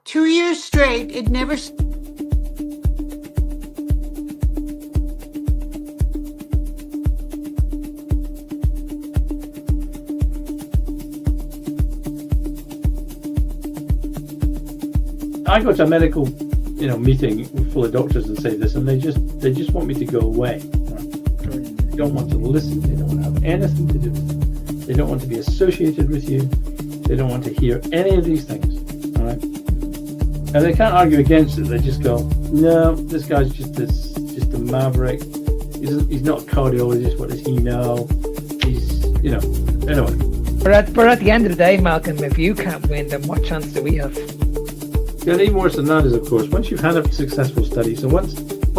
2 years straight, it never... I go to a medical, meeting full of doctors and say this, and they just want me to go away. They don't want to listen. They don't want to have anything to do with it. They don't want to be associated with you. They don't want to hear any of these things. All right, and they can't argue against it. They just go, no, this guy's just a maverick. He's not a cardiologist. What does he know? He's, anyway. But at the end of the day, Malcolm, if you can't win, then what chance do we have? Yeah, even worse than that is, of course, once you've had a successful study, so once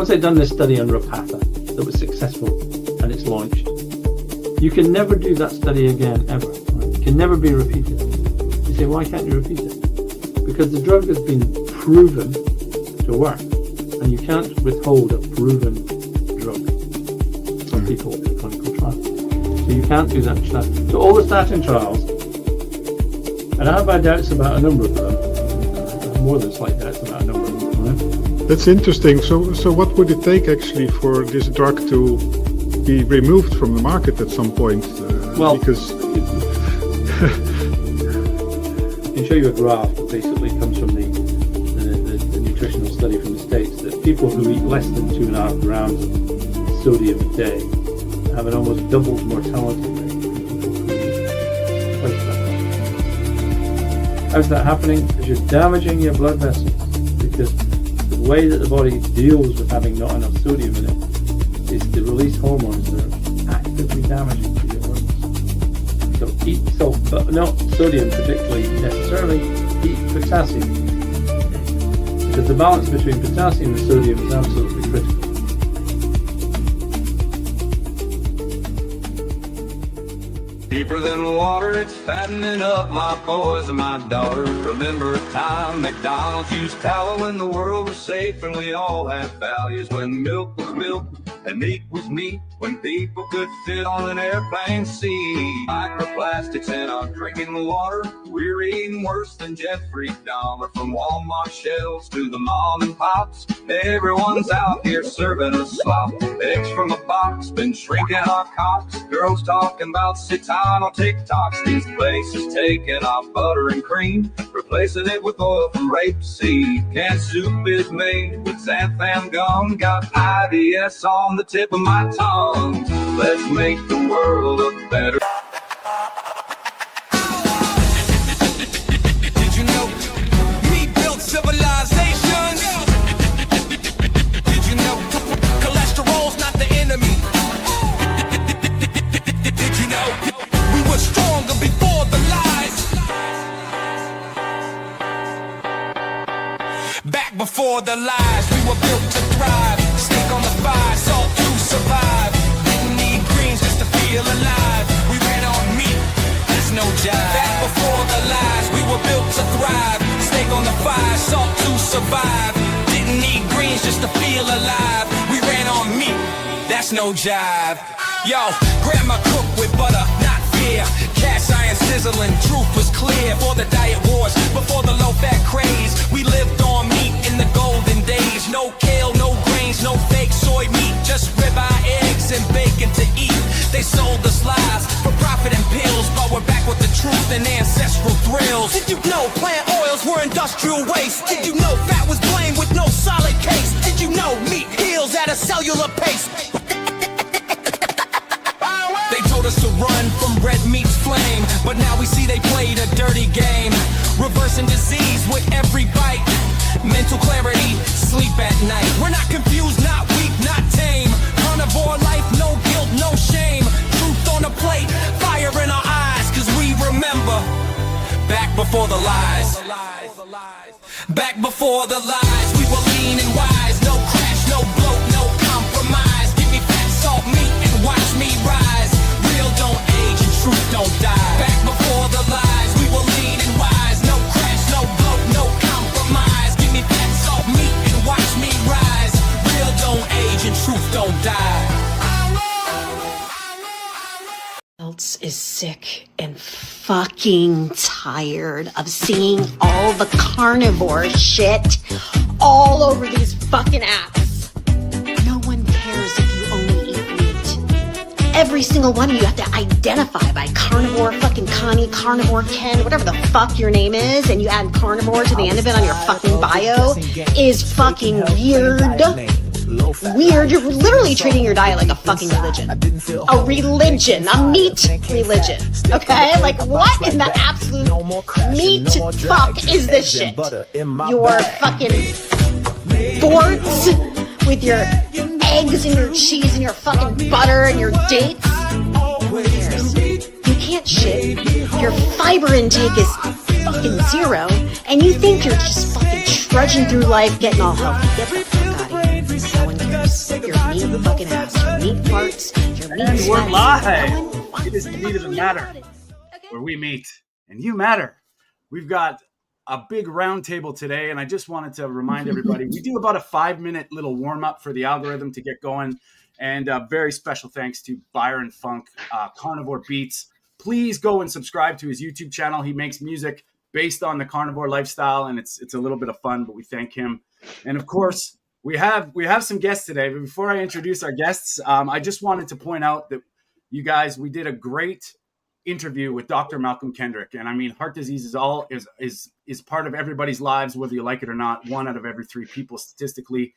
they've done this study on Rapatha that was successful and it's launched, you can never do that study again, ever. Right? It can never be repeated. You say, why can't you repeat it? Because the drug has been proven to work, and you can't withhold a proven drug from people in clinical trials. So you can't do that. So all the statin trials, and I have my doubts about a number of them, more than slight doubts about a number of them. Right? That's interesting. So what would it take actually for this drug to be removed from the market at some point? Because I can show you a graph that basically comes from the nutritional study from the States, that people who eat less than 2.5 grams of sodium a day have an almost doubled mortality rate. Twice that. How's that happening? Because you're damaging your blood vessels, because the way that the body deals with having not enough sodium in it is to release hormones that are actively damaging to your organs. So eat salt, but not sodium particularly necessarily, eat potassium. Because the balance between potassium and sodium is absolutely critical. Deeper than water, it's fattening up my boys and my daughters. Remember a time McDonald's used tallow when the world was safe and we all had values. When milk was milk and meat was meat, when people could fit on an airplane seat. Microplastics in our drinking water, we're eating worse than Jeffrey Dahmer. From Walmart shelves to the mom and pops, everyone's out here serving us slop. Eggs from a box, been shrinking our cocks. Girls talking about sit down on TikToks. These places taking our butter and cream, replacing it with oil from rapeseed. Canned soup is made with xanthan gum, got IBS on the tip of my tongue. Let's make the world look better. Did you know we built civilizations? Did you know cholesterol's not the enemy? Did you know we were stronger before the lies? Back before the lies, we were built to thrive. Steak on the fire, salt to survive. Didn't need greens just to feel alive. We ran on meat, that's no jive. Back before the lies, we were built to thrive. Steak on the fire, salt to survive. Didn't need greens just to feel alive. We ran on meat, that's no jive. Yo, grandma cooked with butter, not fear. Cast iron sizzling, truth was clear. For the diet wars, before the low-fat craze, we lived on meat in the golden days. No kale, no grains, no fake soy meat, just ribeye, eggs, and bacon to eat. They sold us lies for profit and pills, but we're back with the truth and ancestral thrills. Did you know plant oils were industrial waste? Did you know fat was blamed with no solid case? Did you know meat heals at a cellular pace? They told us to run from red meat's flame, but now we see they played a dirty game. Reversing disease with every bite. Mental clarity, sleep at night. We're not confused, not weak, not tame. Carnivore life, no guilt, no shame. Truth on a plate, fire in our eyes. Cause we remember, back before the lies. Back before the lies, we were lean and wise. No crash, no bloat, no compromise. Give me fat, salt, meat, and watch me rise. Real don't age and truth don't die. Back before the lies, we were lean and wise. No crash, no bloat, no compromise. Give me fat, salt, meat, and watch me rise. Real don't age and truth don't die. Else is sick and fucking tired of seeing all the carnivore shit all over these fucking apps. No one cares if you only eat meat. Every single one of you have to identify by carnivore fucking Connie, carnivore Ken, whatever the fuck your name is, and you add carnivore to the end of it on your fucking bio is fucking weird. Weird. You're literally treating your diet like a fucking religion. A religion. A meat religion. Okay? Like, what in the absolute meat fuck is this shit? Your fucking boards with your eggs and your cheese and your fucking butter and your dates. Who cares? You can't shit. Your fiber intake is fucking zero, and you think you're just fucking trudging through life getting all healthy. Get the fuck out of here. No one cares. Your meat fucking ass. Your meat farts. Your meat And we're sweats. live. It is the Meat of the Matter, where we meet and you matter. We've got a big round table today, and I just wanted to remind everybody, we do about a 5-minute little warm-up for the algorithm to get going, and very special thanks to Byron Funk, Carnivore Beats. Please go and subscribe to his YouTube channel. He makes music based on the carnivore lifestyle, and it's a little bit of fun, but we thank him. And of course, we have some guests today, but before I introduce our guests, I just wanted to point out that you guys, we did a great interview with Dr. Malcolm Kendrick. And I mean, heart disease is part of everybody's lives, whether you like it or not. 1 out of every 3 people statistically.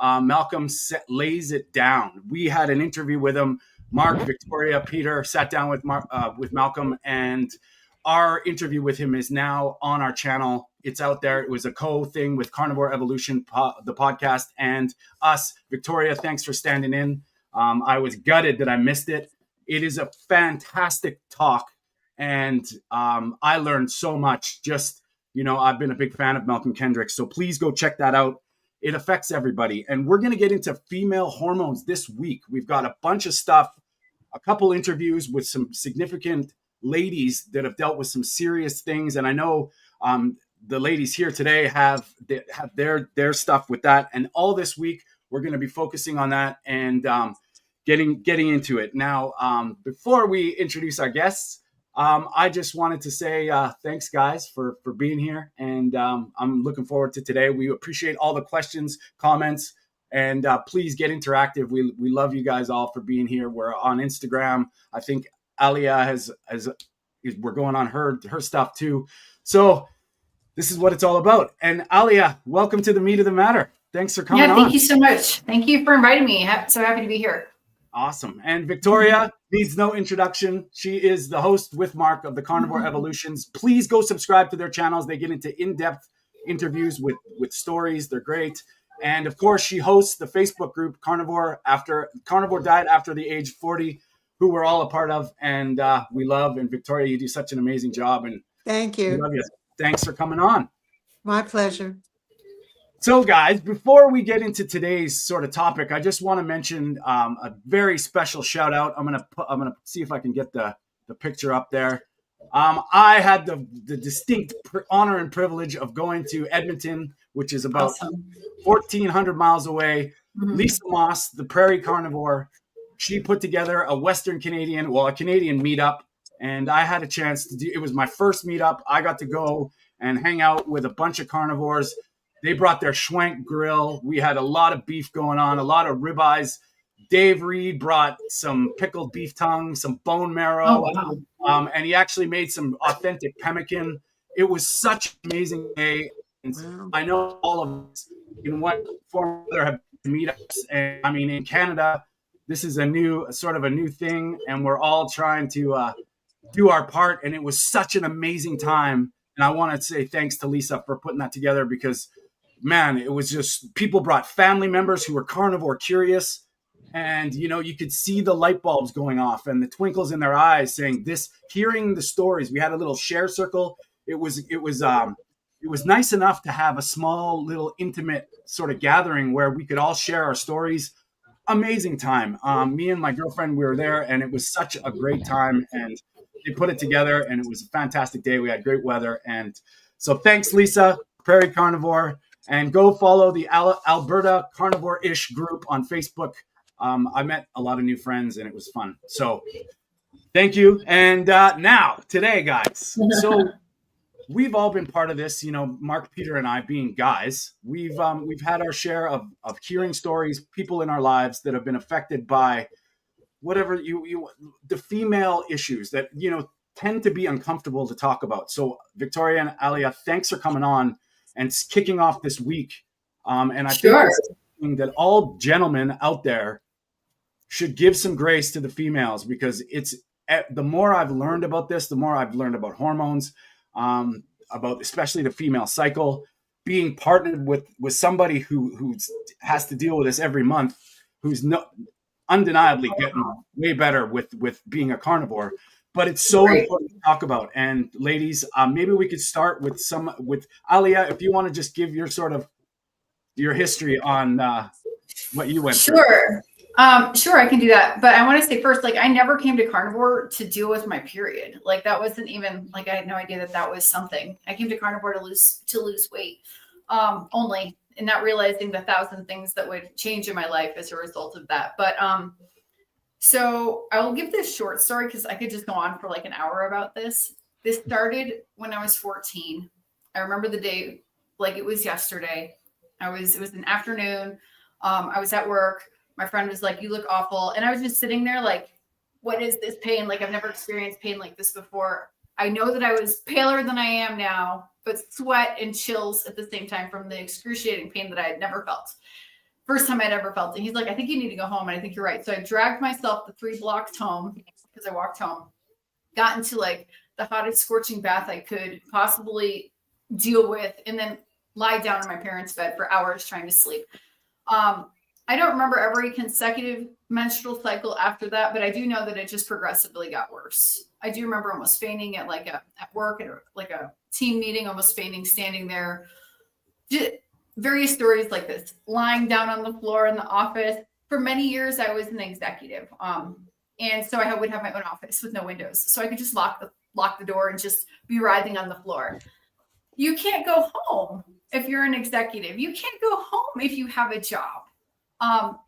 Malcolm lays it down. We had an interview with him. Mark, Victoria, Peter sat down with Malcolm, and our interview with him is now on our channel. It's out there. It was a co-thing with Carnivore Evolution, the podcast, and us. Victoria, thanks for standing in. I was gutted that I missed it. It is a fantastic talk, and I learned so much. Just, I've been a big fan of Malcolm Kendrick, so please go check that out. It affects everybody. And we're going to get into female hormones this week. We've got a bunch of stuff, a couple interviews with some significant ladies that have dealt with some serious things. And I know the ladies here today have their stuff with that. And all this week, we're going to be focusing on that and getting into it. Now, before we introduce our guests, I just wanted to say thanks, guys, for being here. And I'm looking forward to today. We appreciate all the questions, comments, and please get interactive. We love you guys all for being here. We're on Instagram. I think Alia we're going on her stuff too. So this is what it's all about. And Alia, welcome to the Meat of the Matter. Thanks for coming on. Yeah, thank you so much. Thank you for inviting me. So happy to be here. Awesome. And Victoria needs no introduction. She is the host with Mark of the Carnivore Evolutions. Please go subscribe to their channels. They get into in-depth interviews with stories. They're great. And of course, she hosts the Facebook group Carnivore Diet After the Age 40, who we're all a part of and we love. And Victoria, you do such an amazing job. And Thank we you. love you. Thanks for coming on. My pleasure. So, guys, before we get into today's sort of topic, I just want to mention a very special shout out. I'm gonna see if I can get the picture up there. I had the distinct honor and privilege of going to Edmonton, which is about 1,400 miles away. Mm-hmm. Lisa Moss, the Prairie Carnivore, she put together a Canadian meetup, and I had a chance to do. It was my first meetup. I got to go and hang out with a bunch of carnivores. They brought their Schwenk grill. We had a lot of beef going on, a lot of ribeyes. Dave Reed brought some pickled beef tongue, some bone marrow, and he actually made some authentic pemmican. It was such an amazing day. And I know all of us in one form or other have meetups. And I mean, in Canada, this is a new thing, and we're all trying to do our part. And it was such an amazing time. And I want to say thanks to Lisa for putting that together because, man, it was just people brought family members who were carnivore curious. And, you could see the light bulbs going off and the twinkles in their eyes saying hearing the stories. We had a little share circle. It was nice enough to have a small little intimate sort of gathering where we could all share our stories. Amazing time. Me and my girlfriend, we were there and it was such a great time and they put it together and it was a fantastic day. We had great weather. And so thanks, Lisa, Prairie Carnivore, and go follow the Alberta Carnivore-ish group on Facebook. I met a lot of new friends and it was fun. So Thank you. And now, today, guys. So we've all been part of this. You know, Mark, Peter, and I, being guys, we've had our share of hearing stories, people in our lives that have been affected by whatever the female issues that tend to be uncomfortable to talk about. So Victoria and Alia, thanks for coming on and kicking off this week. And I think it's something that all gentlemen out there should give some grace to the females, because it's the more I've learned about this, the more I've learned about hormones, about especially the female cycle, being partnered with somebody who has to deal with this every month, who's undeniably getting way better with being a carnivore. But it's so important to talk about. And ladies, maybe we could start with Alia, if you want to just give your your history on what you went through. Sure, I can do that. But I want to say first, like, I never came to carnivore to deal with my period. Like, that wasn't even, like, I had no idea that was something. I came to carnivore to lose weight only, and not realizing the 1,000 things that would change in my life as a result of that. But so I will give this short story because I could just go on for like an hour about this. This started when I was 14. I remember the day like it was yesterday. It was an afternoon. I was at work. My friend was like, "You look awful." And I was just sitting there like, what is this pain? Like, I've never experienced pain like this before. I know that I was paler than I am now, but sweat and chills at the same time from the excruciating pain that I had never felt. First time I'd ever felt it. He's like, "I think you need to go home." And I think you're right. So I dragged myself the 3 blocks home because I walked home, got into like the hottest scorching bath I could possibly deal with, and then lie down in my parents' bed for hours trying to sleep. I don't remember every consecutive menstrual cycle after that, but I do know that it just progressively got worse. I do remember almost fainting at work at like a team meeting, almost fainting, standing there. Just various stories like this, lying down on the floor in the office. For many years, I was an executive. And so I would have my own office with no windows. So I could just lock the door and just be writhing on the floor. You can't go home if you're an executive. You can't go home if you have a job.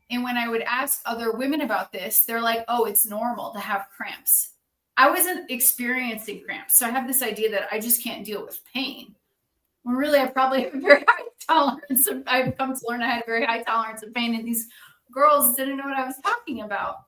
And when I would ask other women about this, they're like, "Oh, it's normal to have cramps." I wasn't experiencing cramps. So I have this idea that I just can't deal with pain. When really I probably have a very high tolerance. I've come to learn I had a very high tolerance of pain, and these girls didn't know what I was talking about.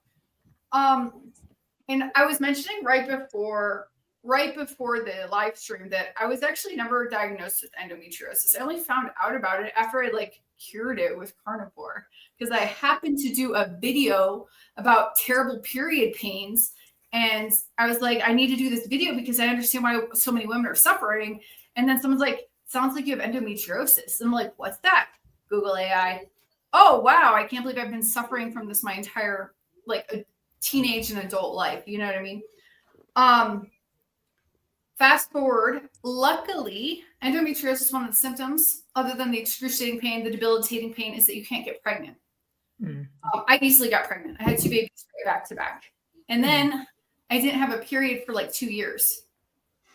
And I was mentioning right before the live stream that I was actually never diagnosed with endometriosis. I only found out about it after I like cured it with carnivore, because I happened to do a video about terrible period pains. And I was like, I need to do this video because I understand why so many women are suffering. And then someone's like, "Sounds like you have endometriosis." I'm like, "What's that?" Google AI. Oh, wow. I can't believe I've been suffering from this my entire like a teenage and adult life. You know what I mean? Fast forward, luckily, endometriosis, one of the symptoms, other than the excruciating pain, the debilitating pain, is that you can't get pregnant. I easily got pregnant. I had 2 babies back to back. And then I didn't have a period for like 2 years.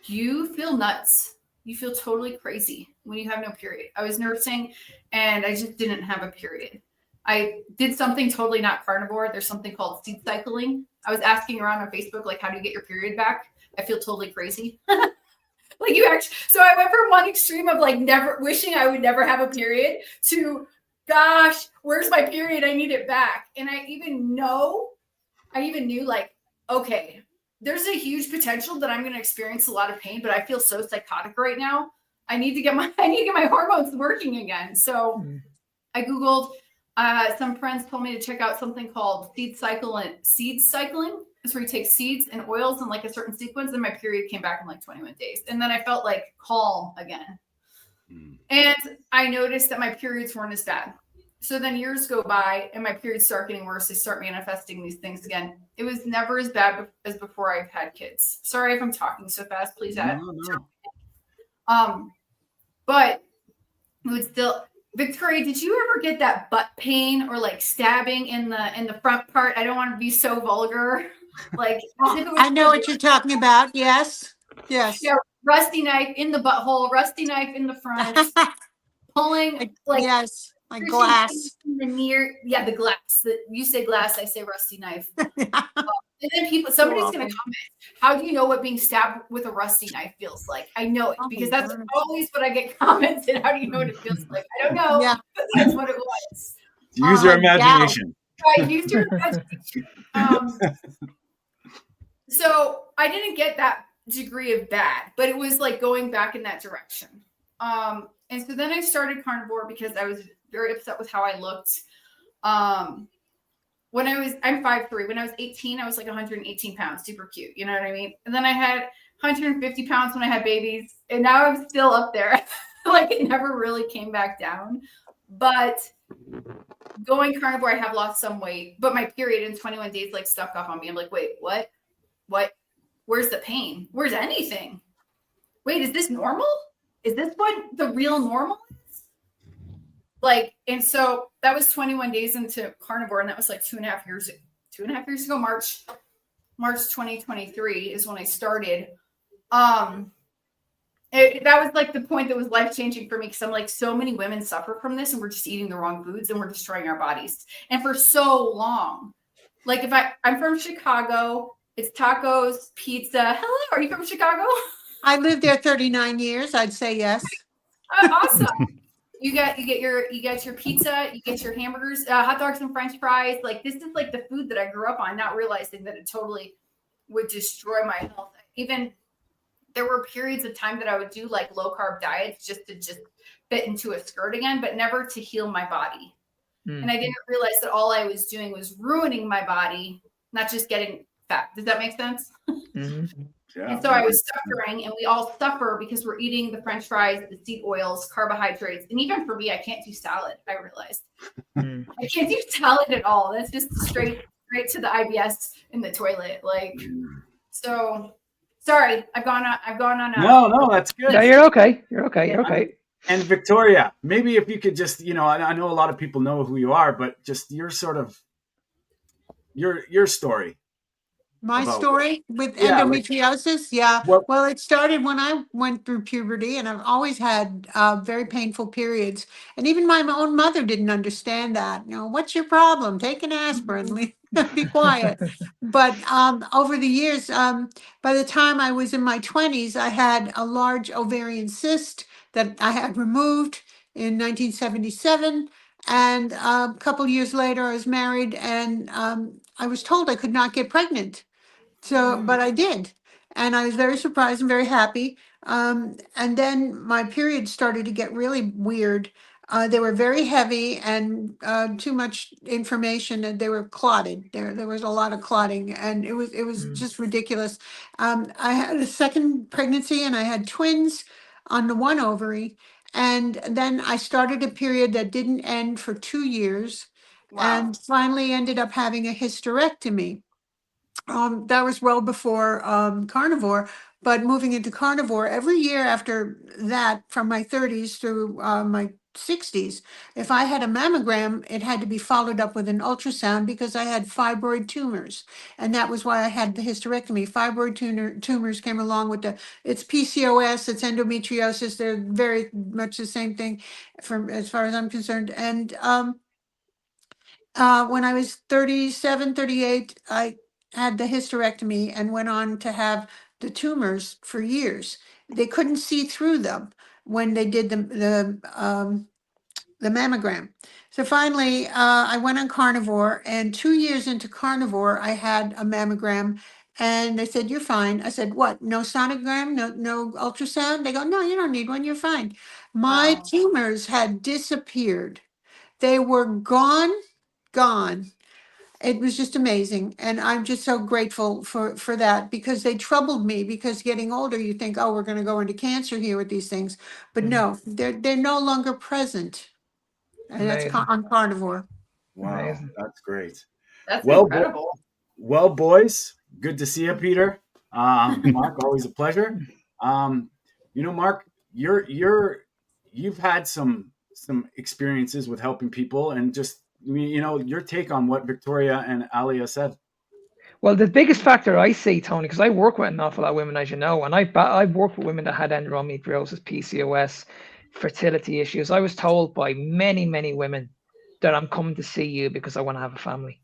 You feel nuts. You feel totally crazy when you have no period. I was nursing and I just didn't have a period. I did something totally not carnivore. There's something called seed cycling. I was asking around on Facebook, like, how do you get your period back? I feel totally crazy. Like you actually, so I went from one extreme of like never wishing I would never have a period to, gosh, where's my period? I need it back. And I even knew like, okay, there's a huge potential that I'm going to experience a lot of pain, but I feel so psychotic right now. I need to get my hormones working again. So I Googled, some friends told me to check out something called seed cycling. It's where you take seeds and oils in like a certain sequence, and my period came back in like 21 days. And then I felt like calm again. And I noticed that my periods weren't as bad. So then years go by and my periods start getting worse. They start manifesting these things again. It was never as bad as before I've had kids. Sorry if I'm talking so fast, please add. No. But it would still, Victoria, did you ever get that butt pain or like stabbing in the front part? I don't want to be so vulgar. Like I know what you're talking about. Yes. Yes. Yeah, rusty knife in the butthole, rusty knife in the front, pulling like yes, like glass. The glass. You say glass, I say rusty knife. And then somebody's going to comment, how do you know what being stabbed with a rusty knife feels like? I know it because that's always what I get commented. How do you know what it feels like? I don't know. Yeah. But that's what it was. Use your imagination. Right, use your imagination. So I didn't get that degree of bad, but it was like going back in that direction. And so then I started carnivore because I was very upset with how I looked. I'm 5'3". When I was 18, I was like 118 pounds, super cute. You know what I mean? And then I had 150 pounds when I had babies, and now I'm still up there. Like it never really came back down. But going carnivore, I have lost some weight, but my period in 21 days like stuck up on me. I'm like, wait, what? Where's the pain? Where's anything? Wait, is this normal? Is this what the real normal is? Like, and so that was 21 days into carnivore, and that was like 2.5 years ago. March 2023 is when I started. That was like the point that was life-changing for me, because I'm like, so many women suffer from this, and we're just eating the wrong foods and we're destroying our bodies. And for so long, like I'm from Chicago, it's tacos, pizza. Hello, are you from Chicago? I lived there 39 years. I'd say yes. Awesome. You get your pizza, you get your hamburgers, hot dogs and French fries. Like this is like the food that I grew up on, not realizing that it totally would destroy my health. Even there were periods of time that I would do like low carb diets just to fit into a skirt again, but never to heal my body. And I didn't realize that all I was doing was ruining my body, not just getting fat. Does that make sense? Mm-hmm. Yeah, and so I was suffering, and we all suffer because we're eating the French fries, the seed oils, carbohydrates. And even for me, I can't do salad. I realized I can't do salad at all. That's just straight to the IBS in the toilet. Like, so sorry, I've gone on. No, that's good. No, you're okay. You're okay. And Victoria, maybe if you could just, I know a lot of people know who you are, but just your sort of your story. My story with endometriosis? Well, it started when I went through puberty, and I've always had very painful periods. And even my own mother didn't understand that. What's your problem? Take an aspirin. Be quiet. But over the years, by the time I was in my 20s, I had a large ovarian cyst that I had removed in 1977. And a couple years later, I was married, and I was told I could not get pregnant. So, but I did. And I was very surprised and very happy. And then my periods started to get really weird. They were very heavy and too much information, and they were clotted. There was a lot of clotting, and it was just ridiculous. I had a second pregnancy, and I had twins on the one ovary. And then I started a period that didn't end for 2 years, and finally ended up having a hysterectomy. That was well before carnivore, but moving into carnivore every year after that, from my 30s through my 60s, if I had a mammogram, it had to be followed up with an ultrasound because I had fibroid tumors. And that was why I had the hysterectomy. Fibroid tumors came along with it's PCOS, it's endometriosis. They're very much the same thing as far as I'm concerned. And when I was 37, 38, I had the hysterectomy and went on to have the tumors for years. They couldn't see through them when they did the mammogram. So finally, I went on carnivore, and 2 years into carnivore, I had a mammogram, and they said, "You're fine." I said, "What? No sonogram? No ultrasound?" They go, "No, you don't need one. You're fine." My tumors had disappeared. They were gone. It was just amazing. And I'm just so grateful for that, because they troubled me, because getting older, you think, oh, we're going to go into cancer here with these things. But no, they're no longer present. And that's on carnivore. Wow, Amazing. that's great. That's incredible. Well, boys, good to see you, Peter. Mark, always a pleasure. Mark, you've had some experiences with helping people, and just your take on what Victoria and Alia said. Well, the biggest factor I see, Tony, because I work with an awful lot of women, as you know, and I've worked with women that had endometriosis, PCOS, fertility issues. I was told by many, many women that I'm coming to see you because I want to have a family.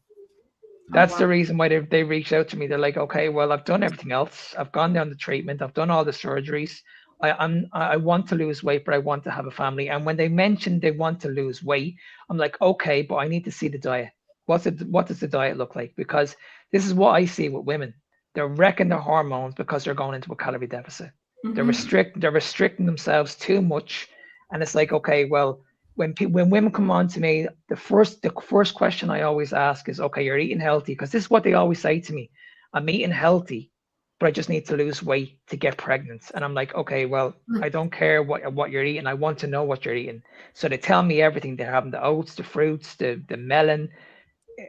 That's the reason why they reached out to me. They're like, okay, well, I've done everything else. I've gone down the treatment. I've done all the surgeries. I want to lose weight, but I want to have a family. And when they mentioned they want to lose weight, I'm like, okay, but I need to see the diet. What does the diet look like? Because this is what I see with women. They're wrecking their hormones because they're going into a calorie deficit. They're restricting themselves too much. And it's like, okay, well, when women come on to me, the first question I always ask is, okay, you're eating healthy, because this is what they always say to me. I'm eating healthy, but I just need to lose weight to get pregnant. And I'm like, okay, well, I don't care what you're eating. I want to know what you're eating. So they tell me everything. They're having the oats, the fruits, the melon,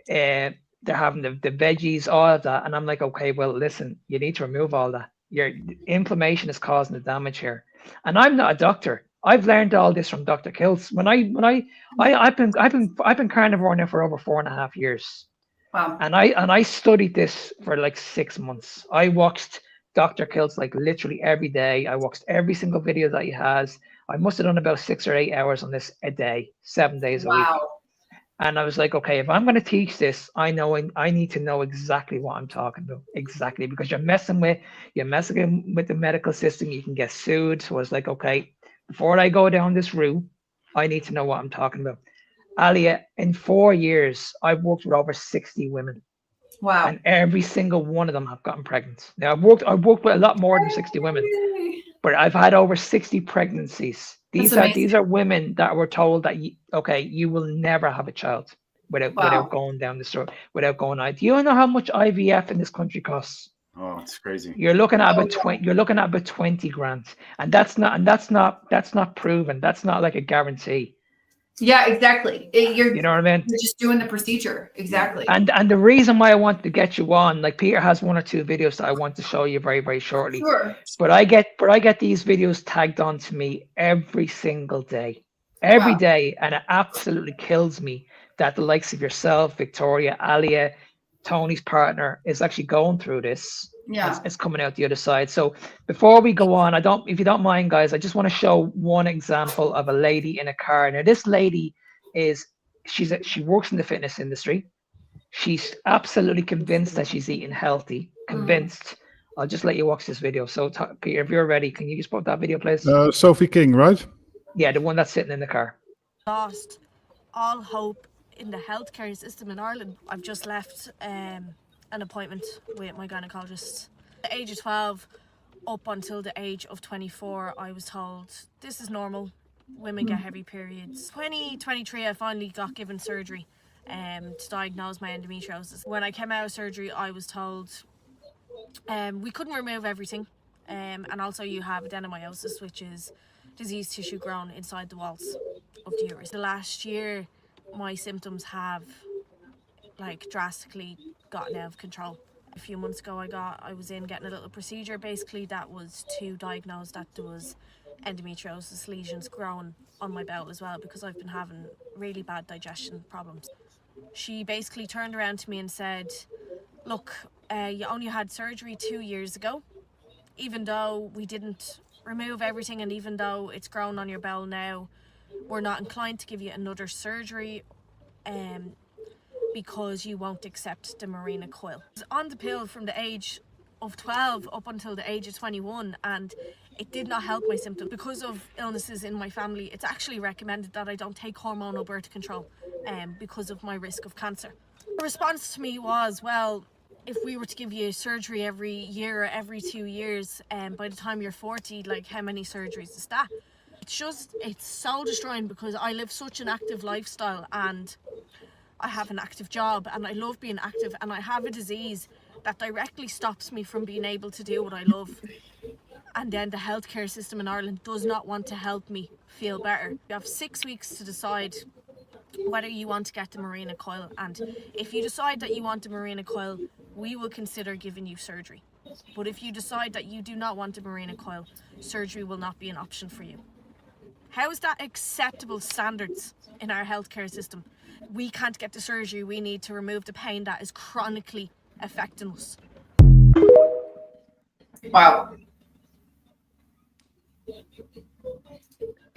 they're having the veggies, all of that. And I'm like, okay, well, listen, you need to remove all that. Your inflammation is causing the damage here. And I'm not a doctor. I've learned all this from Dr. Kills. I've been carnivore now for over 4.5 years. Wow. And I studied this for like 6 months. I watched Dr. Kills like literally every day. I watched every single video that he has. I must have done about 6 or 8 hours on this a day, 7 days a week. And I was like, okay, if I'm going to teach this, I need to know exactly what I'm talking about. Exactly. Because you're messing with the medical system. You can get sued. So I was like, okay, before I go down this route, I need to know what I'm talking about. Alia, in 4 years, I've worked with over 60 women. Wow. And every single one of them have gotten pregnant. Now I've worked with a lot more than 60 women, but I've had over 60 pregnancies. These are women that were told that you will never have a child without going down this road, without going out. Do you know how much IVF in this country costs? Oh, it's crazy. You're looking at about 20. You're looking at about 20 grand, and that's not proven. That's not like a guarantee. Yeah, exactly. You know what I mean? You're just doing the procedure. Exactly. And the reason why I want to get you on, like Peter has 1 or 2 videos that I want to show you very, very shortly. Sure. But I get these videos tagged on to me every single day. Every day. And it absolutely kills me that the likes of yourself, Victoria, Alia, Tony's partner is actually going through this. Yeah. It's coming out the other side. So before we go on, if you don't mind, guys, I just want to show one example of a lady in a car. Now, this lady she works in the fitness industry. She's absolutely convinced that she's eating healthy. Convinced. I'll just let you watch this video. So, Peter, if you're ready, can you just put that video, please? Sophie King, right? Yeah, the one that's sitting in the car. Lost all hope in the healthcare system in Ireland. I've just left an appointment with my gynecologist. At the age of 12 up until the age of 24, I was told this is normal. Women get heavy periods. 2023, I finally got given surgery to diagnose my endometriosis. When I came out of surgery, I was told we couldn't remove everything, and also you have adenomyosis, which is diseased tissue grown inside the walls of the uterus. The last year, my symptoms have drastically gotten out of control. A few months ago, I was in getting a little procedure. Basically, that was to diagnose that there was endometriosis lesions growing on my bowel as well, because I've been having really bad digestion problems. She basically turned around to me and said, look, you only had surgery 2 years ago. Even though we didn't remove everything, and even though it's grown on your bowel now, we're not inclined to give you another surgery because you won't accept the Mirena coil. I was on the pill from the age of 12 up until the age of 21, and it did not help my symptoms. Because of illnesses in my family, it's actually recommended that I don't take hormonal birth control because of my risk of cancer. The response to me was, well, if we were to give you surgery every year or every 2 years, by the time you're 40, how many surgeries is that? It's soul destroying, because I live such an active lifestyle and I have an active job and I love being active, and I have a disease that directly stops me from being able to do what I love. And then the healthcare system in Ireland does not want to help me feel better. You have 6 weeks to decide whether you want to get the Mirena coil, and if you decide that you want the Mirena coil, we will consider giving you surgery. But if you decide that you do not want the Mirena coil, surgery will not be an option for you. How is that acceptable standards in our healthcare system? We can't get the surgery we need to remove the pain that is chronically affecting us. Wow.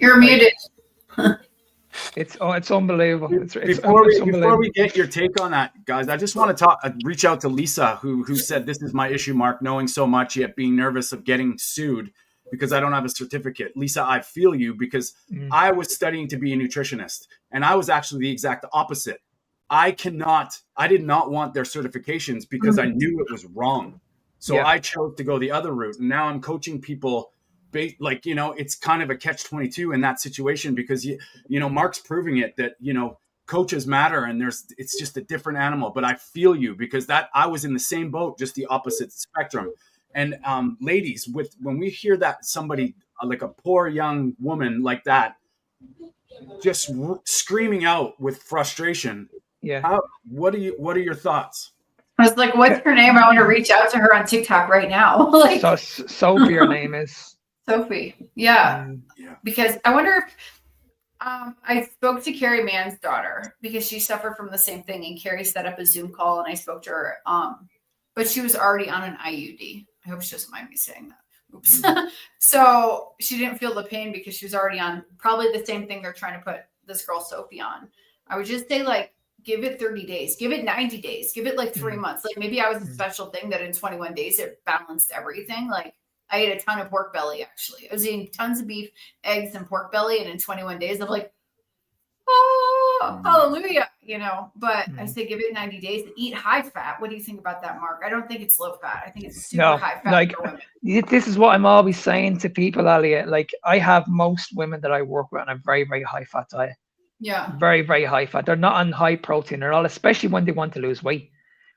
You're muted. It's unbelievable. It's Before unbelievable. we get your take on that, guys, I just want to reach out to Lisa, who said, "This is my issue, Mark, knowing so much yet being nervous of getting sued because I don't have a certificate." Lisa, I feel you, because I was studying to be a nutritionist, and I was actually the exact opposite. I did not want their certifications because I knew it was wrong. So I chose to go the other route, and now I'm coaching people. Like, it's kind of a catch-22 in that situation, because Mark's proving it that coaches matter, and it's just a different animal. But I feel you, because I was in the same boat, just the opposite spectrum. And ladies, when we hear that somebody like a poor young woman like that just screaming out with frustration, what are your thoughts? I was like, what's her name? I want to reach out to her on TikTok right now. Like, Sophie, her name is. Sophie. Yeah. Because I wonder if I spoke to Carrie Mann's daughter, because she suffered from the same thing, and Carrie set up a Zoom call, and I spoke to her. But she was already on an IUD. I hope she doesn't mind me saying that. Oops. So she didn't feel the pain because she was already on probably the same thing they're trying to put this girl Sophie on. I would just say, like, give it 30 days, give it 90 days, give it like 3 months. Like, maybe I was a special thing that in 21 days it balanced everything. Like, I ate a ton of pork belly, actually. I was eating tons of beef, eggs, and pork belly. And in 21 days, I'm like, oh, hallelujah, But I say give it 90 days and eat high fat. What do you think about that, Mark? I don't think it's low fat. I think it's super high fat. Like, for women. this is what I'm always saying to people, Alia. Like, I have most women that I work with on a very, very high fat diet. Yeah. Very, very high fat. They're not on high protein at all, especially when they want to lose weight.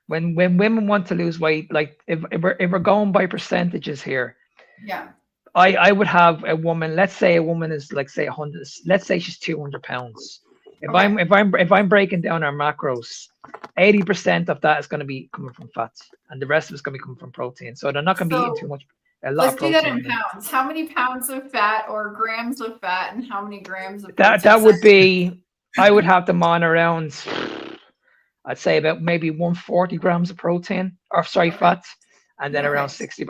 When women want to lose weight, like if we're going by percentages here, I would have a woman. Let's say a woman is, like, say 100. Let's say she's 200 pounds. If I'm breaking down our macros, 80% of that is going to be coming from fats, and the rest of it's going to be coming from protein. So they're not going to be eating too much. Let's do that in pounds. How many pounds of fat or grams of fat, and how many grams of protein? That would be. I would have them on around. I'd say about maybe 140 grams of protein, or fats, and then around 60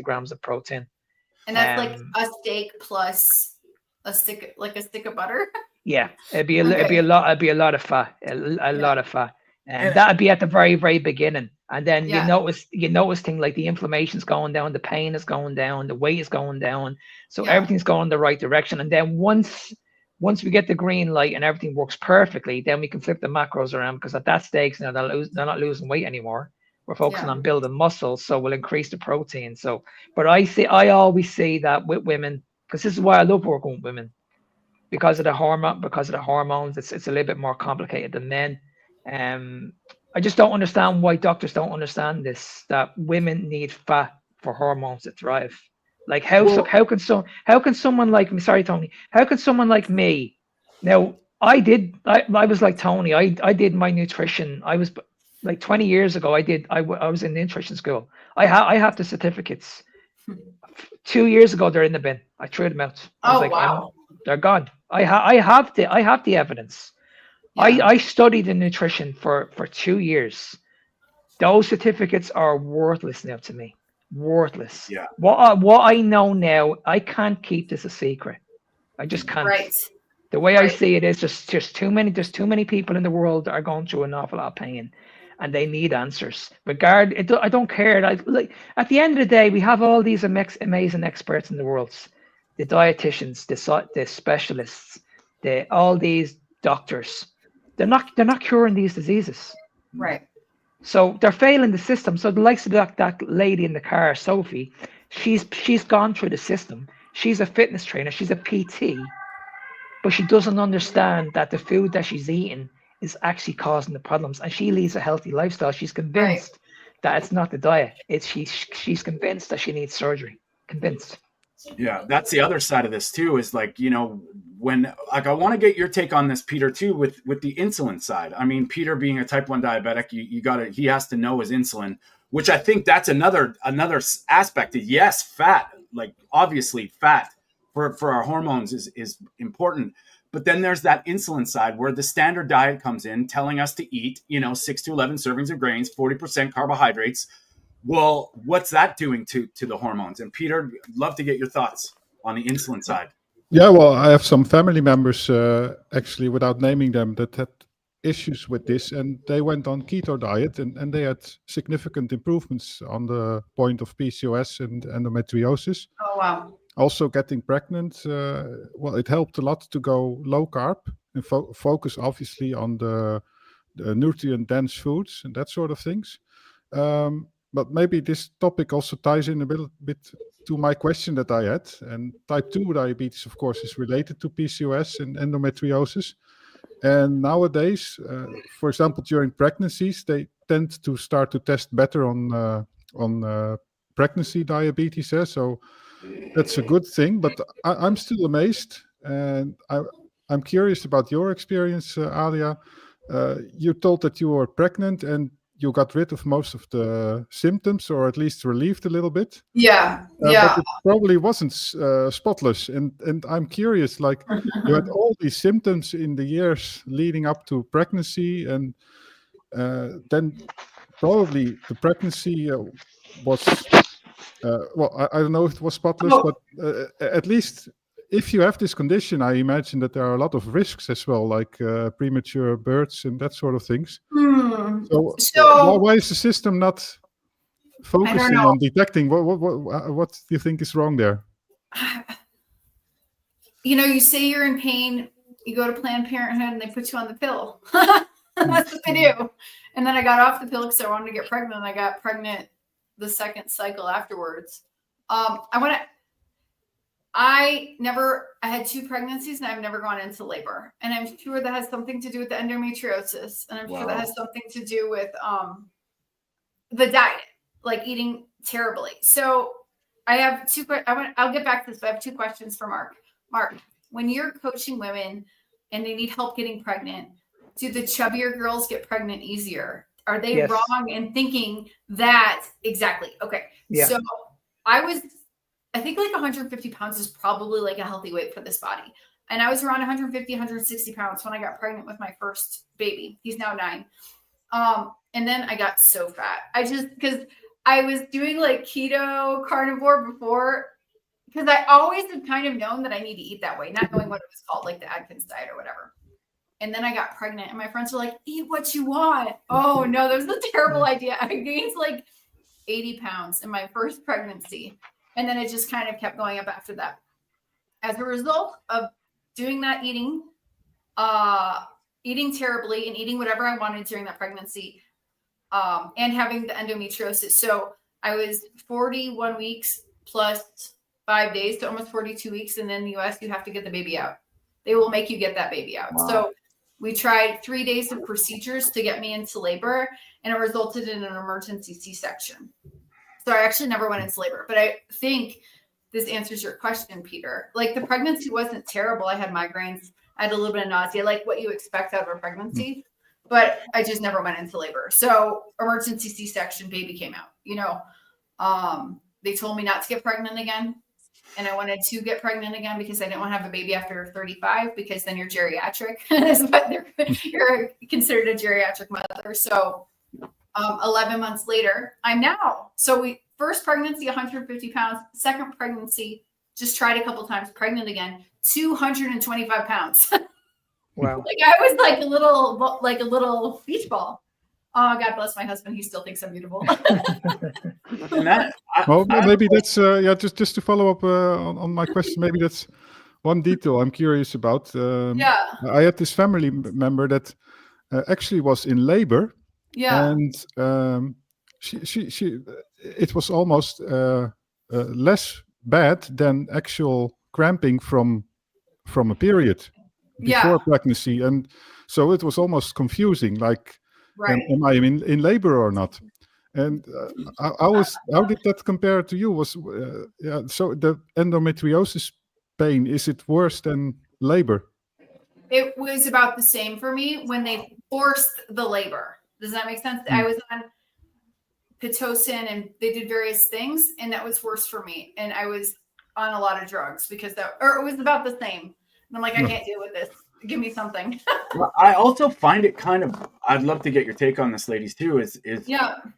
grams of protein. And that's like a steak plus a stick of butter. Yeah, it'd be a lot of fat, a lot of fat, and that'd be at the very, very beginning. And then you notice things like the inflammation's going down, the pain is going down, the weight is going down, so everything's going in the right direction. And then once we get the green light and everything works perfectly, then we can flip the macros around, because at that stage now they're not losing weight anymore. We're focusing on building muscle, so we'll increase the protein. So, but I always say that with women, because this is why I love working with women, because of the hormones. It's a little bit more complicated than men. I just don't understand why doctors don't understand this, that women need fat for hormones to thrive. Like, how can someone like me? Sorry, Tony. How can someone like me? Now, I was like Tony. I did my nutrition. I was like 20 years ago. I was in nutrition school. I have the certificates. 2 years ago, they're in the bin. I threw them out. Wow. They're gone. I have the evidence. I studied in nutrition for 2 years. Those certificates are worthless now to me. Worthless. Yeah. What I know now, I can't keep this a secret. I just can't. Right. The way I see it is just too many. There's too many people in the world that are going through an awful lot of pain, and they need answers. I don't care. Like, at the end of the day, we have all these amazing experts in the world, the dietitians, the specialists, all these doctors. They're not curing these diseases. Right. So they're failing the system. So the likes of that lady in the car, Sophie, she's gone through the system. She's a fitness trainer. She's a PT, but she doesn't understand that the food that she's eating is actually causing the problems. And she leads a healthy lifestyle. She's convinced that it's not the diet. She's convinced that she needs surgery. Convinced. Yeah, that's the other side of this too, is like, when, like, I want to get your take on this, Peter, too, with the insulin side. I mean, Peter being a type 1 diabetic, he has to know his insulin, which I think that's another aspect. Yes, fat, like, obviously fat for our hormones is important. But then there's that insulin side where the standard diet comes in telling us to eat, 6 to 11 servings of grains, 40% carbohydrates. Well, what's that doing to the hormones? And Peter, I'd love to get your thoughts on the insulin side. Yeah, well, I have some family members, actually, without naming them, that had issues with this, and they went on keto diet, and they had significant improvements on the point of PCOS and endometriosis. Oh, wow. Also, getting pregnant, well, it helped a lot to go low carb and focus, obviously, on the nutrient dense foods and that sort of things. But maybe this topic also ties in a bit to my question that I had. And type 2 diabetes, of course, is related to PCOS and endometriosis. And nowadays, for example, during pregnancies, they tend to start to test better on pregnancy diabetes. So that's a good thing. But I'm still amazed, and I'm curious about your experience, Alia. You told that you were pregnant and you got rid of most of the symptoms, or at least relieved a little bit. Yeah. But it probably wasn't spotless. And I'm curious, like, you had all these symptoms in the years leading up to pregnancy, and then probably the pregnancy was, well, I don't know if it was spotless, but at least if you have this condition, I imagine that there are a lot of risks as well, like premature births and that sort of things. So why is the system not focusing on detecting? What do you think is wrong there? You say you're in pain, you go to Planned Parenthood and they put you on the pill. That's what they do. And then I got off the pill because I wanted to get pregnant. I got pregnant the second cycle afterwards. I had 2 pregnancies and I've never gone into labor. And I'm sure that has something to do with the endometriosis. And I'm sure that has something to do with the diet, like eating terribly. So I have 2, I'll get back to this, but I have 2 questions for Mark. Mark, when you're coaching women and they need help getting pregnant, do the chubbier girls get pregnant easier? Are they wrong in thinking that? Exactly. Okay. Yeah. So I think like 150 pounds is probably like a healthy weight for this body. And I was around 150, 160 pounds when I got pregnant with my first baby. He's now 9. And then I got so fat. Because I was doing like keto carnivore before, because I always had kind of known that I need to eat that way, not knowing what it was called, like the Atkins diet or whatever. And then I got pregnant and my friends were like, eat what you want. Oh no, that was a terrible idea. I gained like 80 pounds in my first pregnancy. And then it just kind of kept going up after that. As a result of doing that eating terribly and eating whatever I wanted during that pregnancy, and having the endometriosis. So I was 41 weeks plus 5 days, so almost 42 weeks. And in the US, you have to get the baby out. They will make you get that baby out. Wow. So we tried 3 days of procedures to get me into labor, and it resulted in an emergency C-section. So I actually never went into labor, but I think this answers your question, Peter. Like the pregnancy wasn't terrible. I had migraines. I had a little bit of nausea, like what you expect out of a pregnancy, but I just never went into labor. So emergency C-section, baby came out, they told me not to get pregnant again. And I wanted to get pregnant again because I didn't want to have a baby after 35, because then you're geriatric. You're considered a geriatric mother. So 11 months later, I'm now. So first pregnancy, 150 pounds. Second pregnancy, just tried a couple times, pregnant again, 225 pounds. Wow. Like I was like a little beach ball. Oh, God bless my husband. He still thinks I'm beautiful. Maybe that's just to follow up on my question. Maybe that's one detail I'm curious about. I had this family member that actually was in labor. Yeah, and she it was almost less bad than actual cramping from a period before pregnancy, and so it was almost confusing. Like, am I in labor or not? And how did that compare to you? So the endometriosis pain, is it worse than labor? It was about the same for me when they forced the labor. Does that make sense? I was on Pitocin and they did various things, and that was worse for me. And I was on a lot of drugs because it was about the same. And I'm like, I can't deal with this. Give me something. Well, I also find it I'd love to get your take on this, ladies, too, is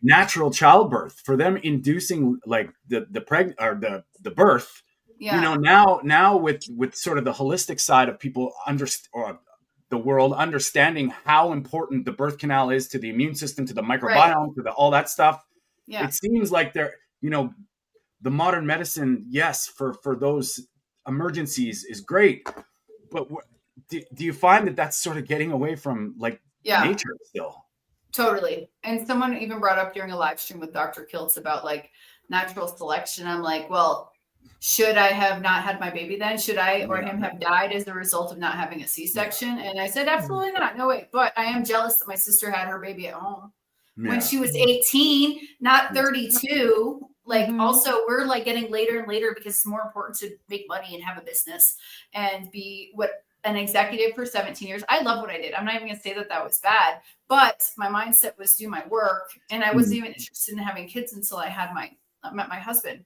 natural childbirth, for them inducing like the birth Yeah. Now with sort of the holistic side of people or the world understanding how important the birth canal is to the immune system, to the microbiome, to all that stuff. Yeah. It seems like the modern medicine, yes, for those emergencies is great, but do you find that that's sort of getting away from nature still? Totally. And someone even brought up during a live stream with Dr. Kiltz about natural selection. I'm like, well, should I have not had my baby then? Should I or him have died as a result of not having a C-section? And I said, absolutely not. No way. But I am jealous that my sister had her baby at home when she was 18, not 32. Also, we're getting later and later because it's more important to make money and have a business and be an executive for 17 years. I love what I did. I'm not even going to say that was bad, but my mindset was do my work. And I wasn't even interested in having kids until I met my husband.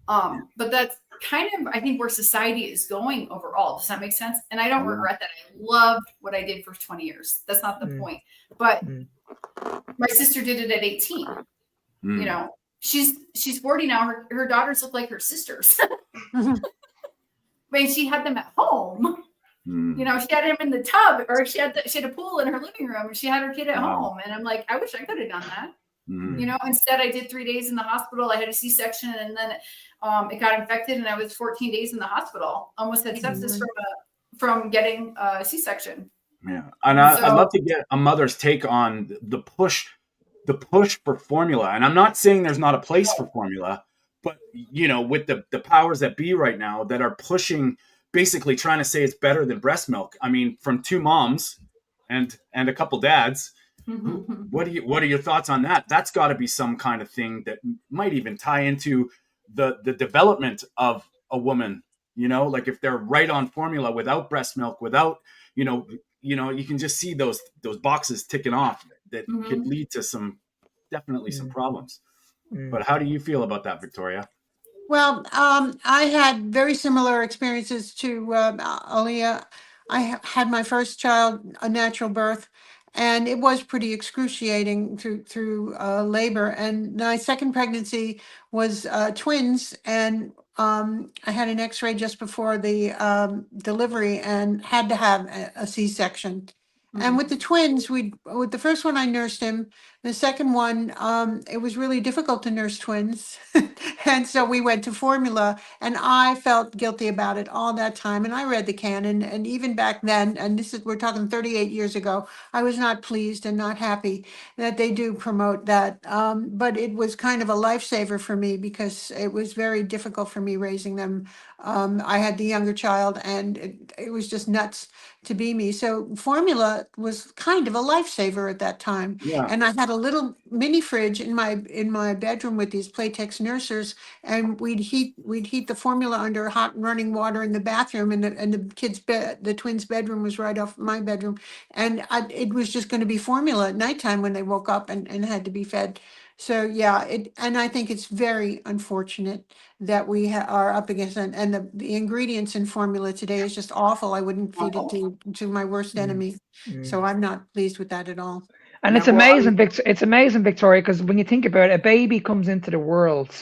But that's kind of, I think, where society is going overall. Does that make sense? And I don't regret that. I loved what I did for 20 years. That's not the point. But my sister did it at 18. She's 40 now. Her daughters look like her sisters. She had them at home. She had him in the tub, or she had a pool in her living room, and she had her kid at home. And I'm like, I wish I could have done that. Instead I did 3 days in the hospital. I had a C-section, and then it got infected, and I was 14 days in the hospital. Almost had sepsis from getting a C-section. Yeah, and I'd love to get a mother's take on the push for formula. And I'm not saying there's not a place for formula, but with the powers that be right now that are pushing, basically trying to say it's better than breast milk. I mean, from two moms and a couple dads. What are your thoughts on that? That's got to be some kind of thing that might even tie into the development of a woman. If they're right on formula without breast milk, without you can just see those boxes ticking off that could lead to some problems. But how do you feel about that, Victoria? Well, I had very similar experiences to Alia. I had my first child a natural birth, and it was pretty excruciating through labor. And my second pregnancy was twins, and I had an X-ray just before the delivery, and had to have a C-section. And with the twins, with the first one, I nursed him. The second one, it was really difficult to nurse twins. And so we went to formula, and I felt guilty about it all that time. And I read the canon, and even back then, and we're talking 38 years ago, I was not pleased and not happy that they do promote that. But it was kind of a lifesaver for me because it was very difficult for me raising them. I had the younger child, and it was just nuts to be me. So formula was kind of a lifesaver at that time. Yeah. And I had a little mini fridge in my bedroom with these Playtex nursers, and we'd heat the formula under hot running water in the bathroom, and the kids' bed, the twins' bedroom was right off my bedroom, and it was just going to be formula at nighttime when they woke up and had to be fed. So yeah, and I think it's very unfortunate that we are up against it, and the ingredients in formula today is just awful. I wouldn't feed it to my worst enemy. So I'm not pleased with that at all. And it's amazing, it's amazing, Victoria, because when you think about it, a baby comes into the world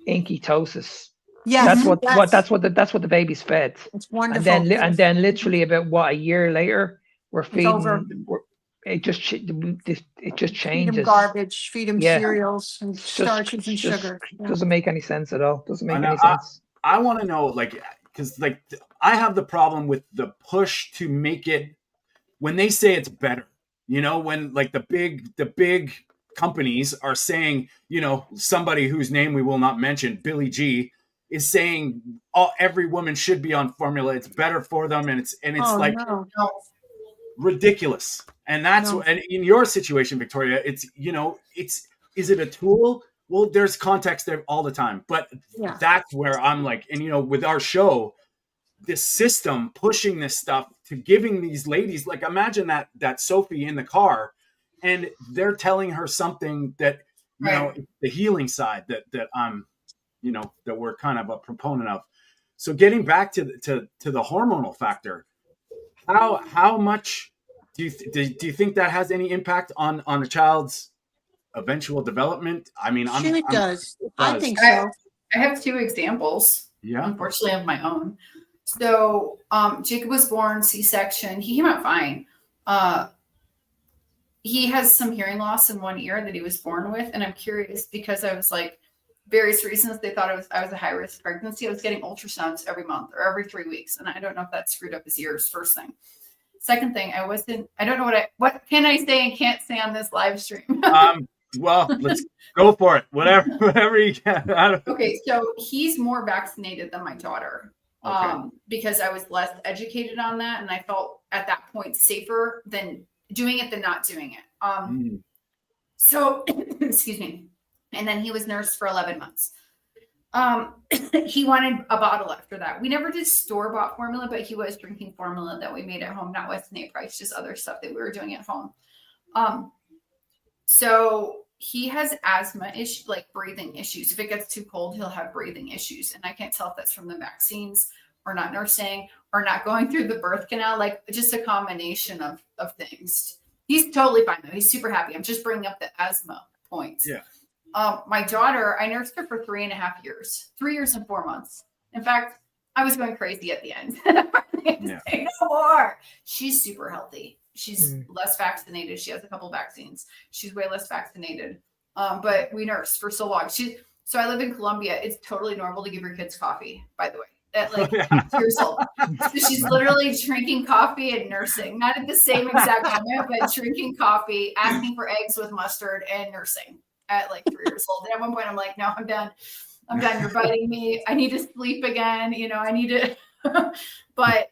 in ketosis. Yes, that's what the baby's fed. It's wonderful. And then literally about a year later, we're feeding. It just changes. Feed them garbage, feed them cereals and starches and sugar. Doesn't make any sense at all. Doesn't make any sense. I want to know, because I have the problem with the push to make it, when they say it's better, when the big companies are saying, somebody whose name we will not mention, Billy G, is saying every woman should be on formula. It's better for them, and it's ridiculous. And that's and in your situation, Victoria, it's is it a tool? Well, there's context there all the time, but that's where I'm like, and with our show, this system pushing this stuff to giving these ladies, imagine that Sophie in the car, and they're telling her something that the healing side that I'm that we're kind of a proponent of. So getting back to the hormonal factor, how much do you think that has any impact on a child's eventual development? I mean, it does. I think so. I have two examples. Yeah. Unfortunately, of my own. So Jacob was born C-section. He came out fine. He has some hearing loss in one ear that he was born with, and I'm curious because I was like, various reasons they thought I was a high risk pregnancy. I was getting ultrasounds every month or every 3 weeks, and I don't know if that screwed up his ears. First thing. Second thing, I don't know what can I say and can't say on this live stream. Well, let's go for it. Whatever you can. Okay, so he's more vaccinated than my daughter. Okay. Because I was less educated on that, and I felt at that point safer than doing it than not doing it. So excuse me. And then he was nursed for 11 months. He wanted a bottle after that. We never did store-bought formula, but he was drinking formula that we made at home, not Weston A. Price, just other stuff that we were doing at home. So he has asthma issue, like breathing issues. If it gets too cold, he'll have breathing issues. And I can't tell if that's from the vaccines or not nursing or not going through the birth canal, like just a combination of things. He's totally fine though. He's super happy. I'm just bringing up the asthma points. Yeah. My daughter, I nursed her for 3.5 years, 3 years and 4 months. In fact, I was going crazy at the end. Say no more. She's super healthy. She's less vaccinated. She has a couple vaccines. She's way less vaccinated. But we nursed for so long. So I live in Colombia. It's totally normal to give your kids coffee, by the way, at like 2 years old. So she's literally drinking coffee and nursing, not at the same exact moment, but drinking coffee, asking for eggs with mustard and nursing at like 3 years old. And at one point I'm like, no, I'm done. You're biting me. I need to sleep again. I need to, but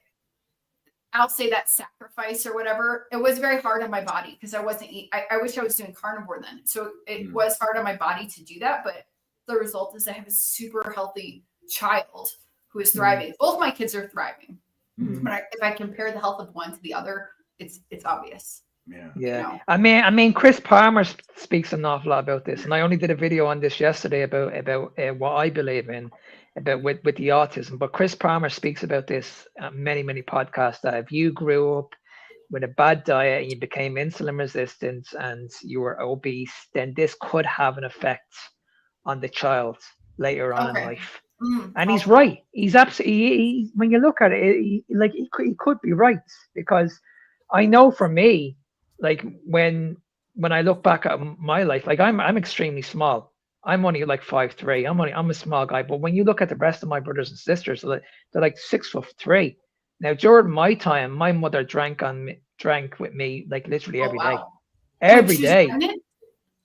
I'll say that sacrifice or whatever, it was very hard on my body because I wasn't eating. I wish I was doing carnivore then. So it was hard on my body to do that. But the result is I have a super healthy child who is thriving. Both my kids are thriving. But if I compare the health of one to the other, it's obvious. Yeah. I mean, Chris Palmer speaks an awful lot about this, and I only did a video on this yesterday about what I believe in about with the autism. But Chris Palmer speaks about this many podcasts, that if you grew up with a bad diet and you became insulin resistant and you were obese, then this could have an effect on the child later on in life. And he's right. He's absolutely. When you look at it, he could be right, because I know for me, like when I look back at my life, like I'm extremely small. I'm only like 5'3". I'm a small guy. But when you look at the rest of my brothers and sisters, they're like 6'3". Now during my time, my mother drank with me like literally every day. Every day.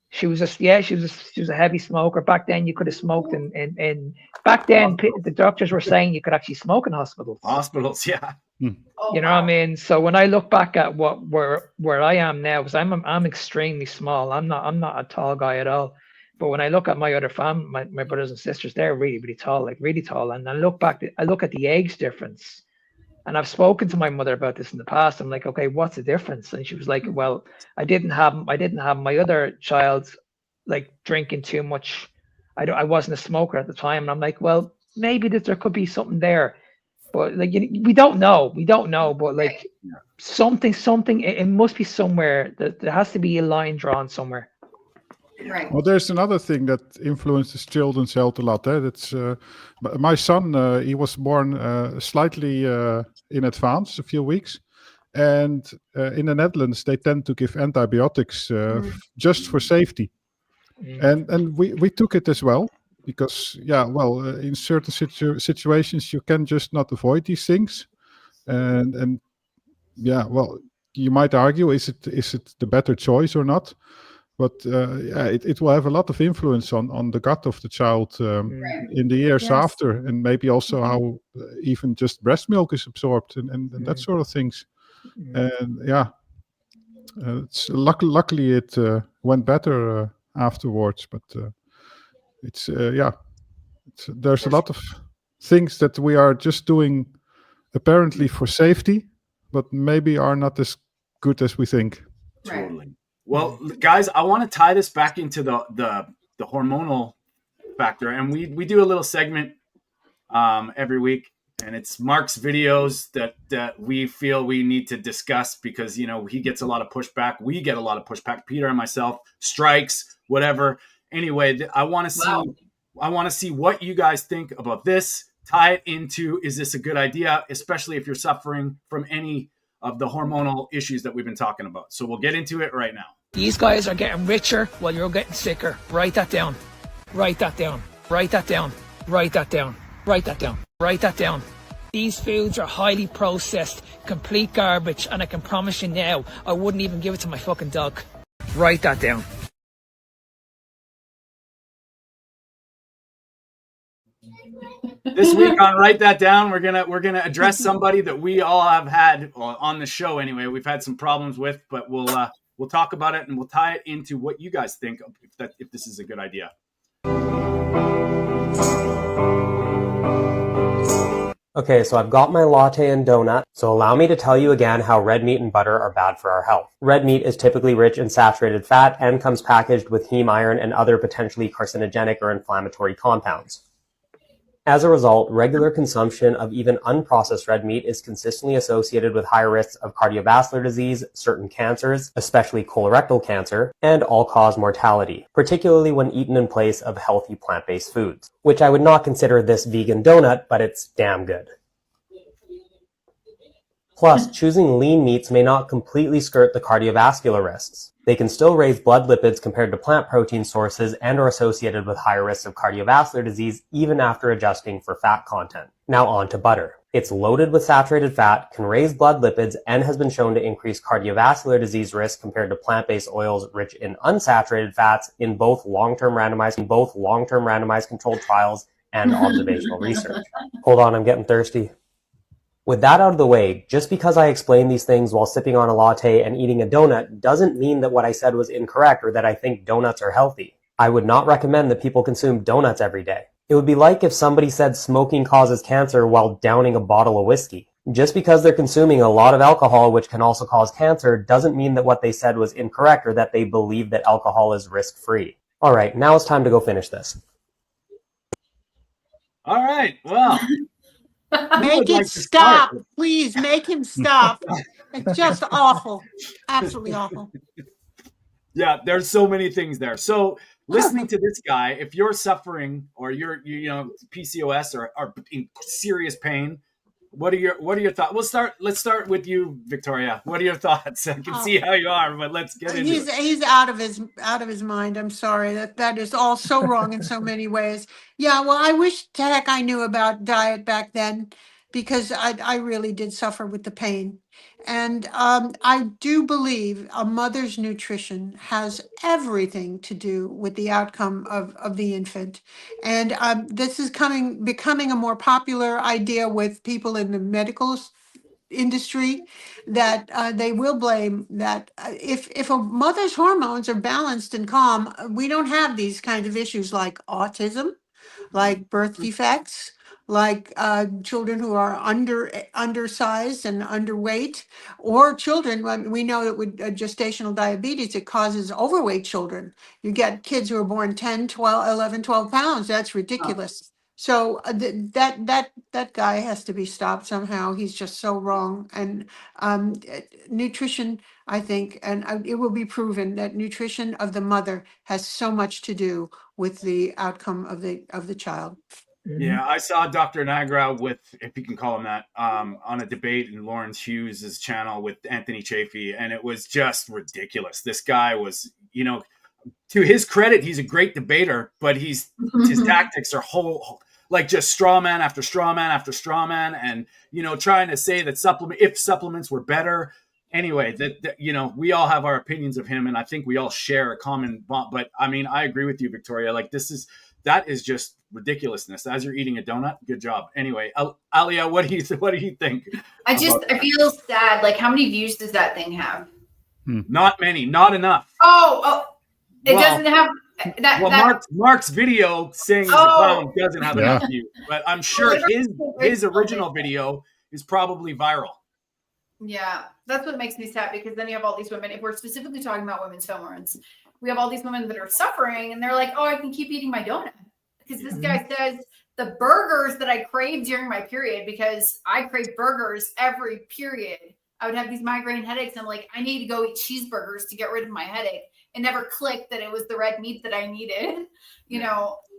She was a heavy smoker. Back then you could have smoked and back then the doctors were saying you could actually smoke in hospitals. Yeah. You know what I mean? So when I look back at where I am now, because I'm extremely small. I'm not a tall guy at all. But when I look at my other my brothers and sisters, they're really tall, like really tall. And I look at the age difference. And I've spoken to my mother about this in the past. I'm like, okay, what's the difference? And she was like, well, I didn't have my other child like drinking too much. I wasn't a smoker at the time. And I'm like, well, maybe there could be something there, but like we don't know. But like something. It must be somewhere. There has to be a line drawn somewhere. Right. Well, there's another thing that influences children's health a lot. That's my son. He was born slightly in advance, a few weeks, and in the Netherlands they tend to give antibiotics just for safety, and we took it as well because in certain situations you can just not avoid these things, and you might argue is it the better choice or not. But it will have a lot of influence on the gut of the child in the years after, and maybe also how even just breast milk is absorbed and that sort of things. And it's luckily it went better afterwards. But there's a lot of things that we are just doing apparently for safety, but maybe are not as good as we think. Totally. Well, guys, I want to tie this back into the hormonal factor, and we do a little segment every week, and it's Mark's videos that we feel we need to discuss because he gets a lot of pushback. We get a lot of pushback. Peter and myself, strikes, whatever. Anyway, I want to see what you guys think about this. tie it into, is this a good idea, especially if you're suffering from any of the hormonal issues that we've been talking about. So we'll get into it right now. These guys are getting richer while you're getting sicker. Write that down. Write that down. Write that down. Write that down. Write that down. Write that down. These foods are highly processed, complete garbage, and I can promise you now, I wouldn't even give it to my fucking dog. Write that down. This week on Write That Down, we're gonna address somebody that we all have had on the show. Anyway, we've had some problems with, but we'll talk about it and we'll tie it into what you guys think if this is a good idea. Okay, so I've got my latte and donut, so allow me to tell you again how red meat and butter are bad for our health. Red meat is typically rich in saturated fat and comes packaged with heme iron and other potentially carcinogenic or inflammatory compounds. As a result, regular consumption of even unprocessed red meat is consistently associated with higher risks of cardiovascular disease, certain cancers, especially colorectal cancer, and all-cause mortality, particularly when eaten in place of healthy plant-based foods, which I would not consider this vegan donut, but it's damn good. Plus, choosing lean meats may not completely skirt the cardiovascular risks. They can still raise blood lipids compared to plant protein sources and are associated with higher risks of cardiovascular disease even after adjusting for fat content. Now on to butter. It's loaded with saturated fat, can raise blood lipids, and has been shown to increase cardiovascular disease risk compared to plant-based oils rich in unsaturated fats in both long-term randomized controlled trials and observational research. Hold on, I'm getting thirsty. With that out of the way, just because I explained these things while sipping on a latte and eating a donut doesn't mean that what I said was incorrect or that I think donuts are healthy. I would not recommend that people consume donuts every day. It would be like if somebody said smoking causes cancer while downing a bottle of whiskey. Just because they're consuming a lot of alcohol, which can also cause cancer, doesn't mean that what they said was incorrect or that they believe that alcohol is risk-free. Alright, now it's time to go finish this. Alright, well... Make it stop. Please make him stop. It's just awful. Absolutely awful. Yeah, there's so many things there. So listening to this guy, if you're suffering or you're PCOS or are in serious pain, what are your thoughts? Let's start with you, Victoria. What are your thoughts? I can see how you are, but let's get into it. He's out of his mind. I'm sorry. That is all so wrong in so many ways. Yeah, well, I wish to heck I knew about diet back then because I really did suffer with the pain. And I do believe a mother's nutrition has everything to do with the outcome of the infant. And this is becoming a more popular idea with people in the medical industry that they will blame that if a mother's hormones are balanced and calm, we don't have these kinds of issues like autism, like birth defects, like children who are undersized and underweight, or children. We know that with gestational diabetes, it causes overweight children. You get kids who are born 10, 12, 11, 12 pounds. That's ridiculous. So that guy has to be stopped somehow. He's just so wrong. And nutrition, I think, and it will be proven that nutrition of the mother has so much to do with the outcome of the child. Yeah, I saw Dr. Niagara with, if you can call him that, on a debate in Lawrence Hughes' channel with Anthony Chafee, and it was just ridiculous. This guy was, to his credit, he's a great debater, but his tactics are just straw man after straw man after straw man, and trying to say that supplements were better. Anyway, that we all have our opinions of him, and I think we all share a common bond. But I mean, I agree with you, Victoria. Like that is just ridiculousness. As you're eating a donut, good job. Anyway, Alia, what do you think? I feel sad. Like, how many views does that thing have? Not many, not enough. It doesn't have that. Well, Mark's video saying he's a clown doesn't have enough views, but I'm sure his original video is probably viral. Yeah, that's what makes me sad, because then you have all these women, if we're specifically talking about women's hormones, we have all these women that are suffering and they're like, I can keep eating my donut. Because this guy says the burgers that I crave during my period, because I crave burgers every period, I would have these migraine headaches. And I'm like, I need to go eat cheeseburgers to get rid of my headache. It never clicked that it was the red meat that I needed,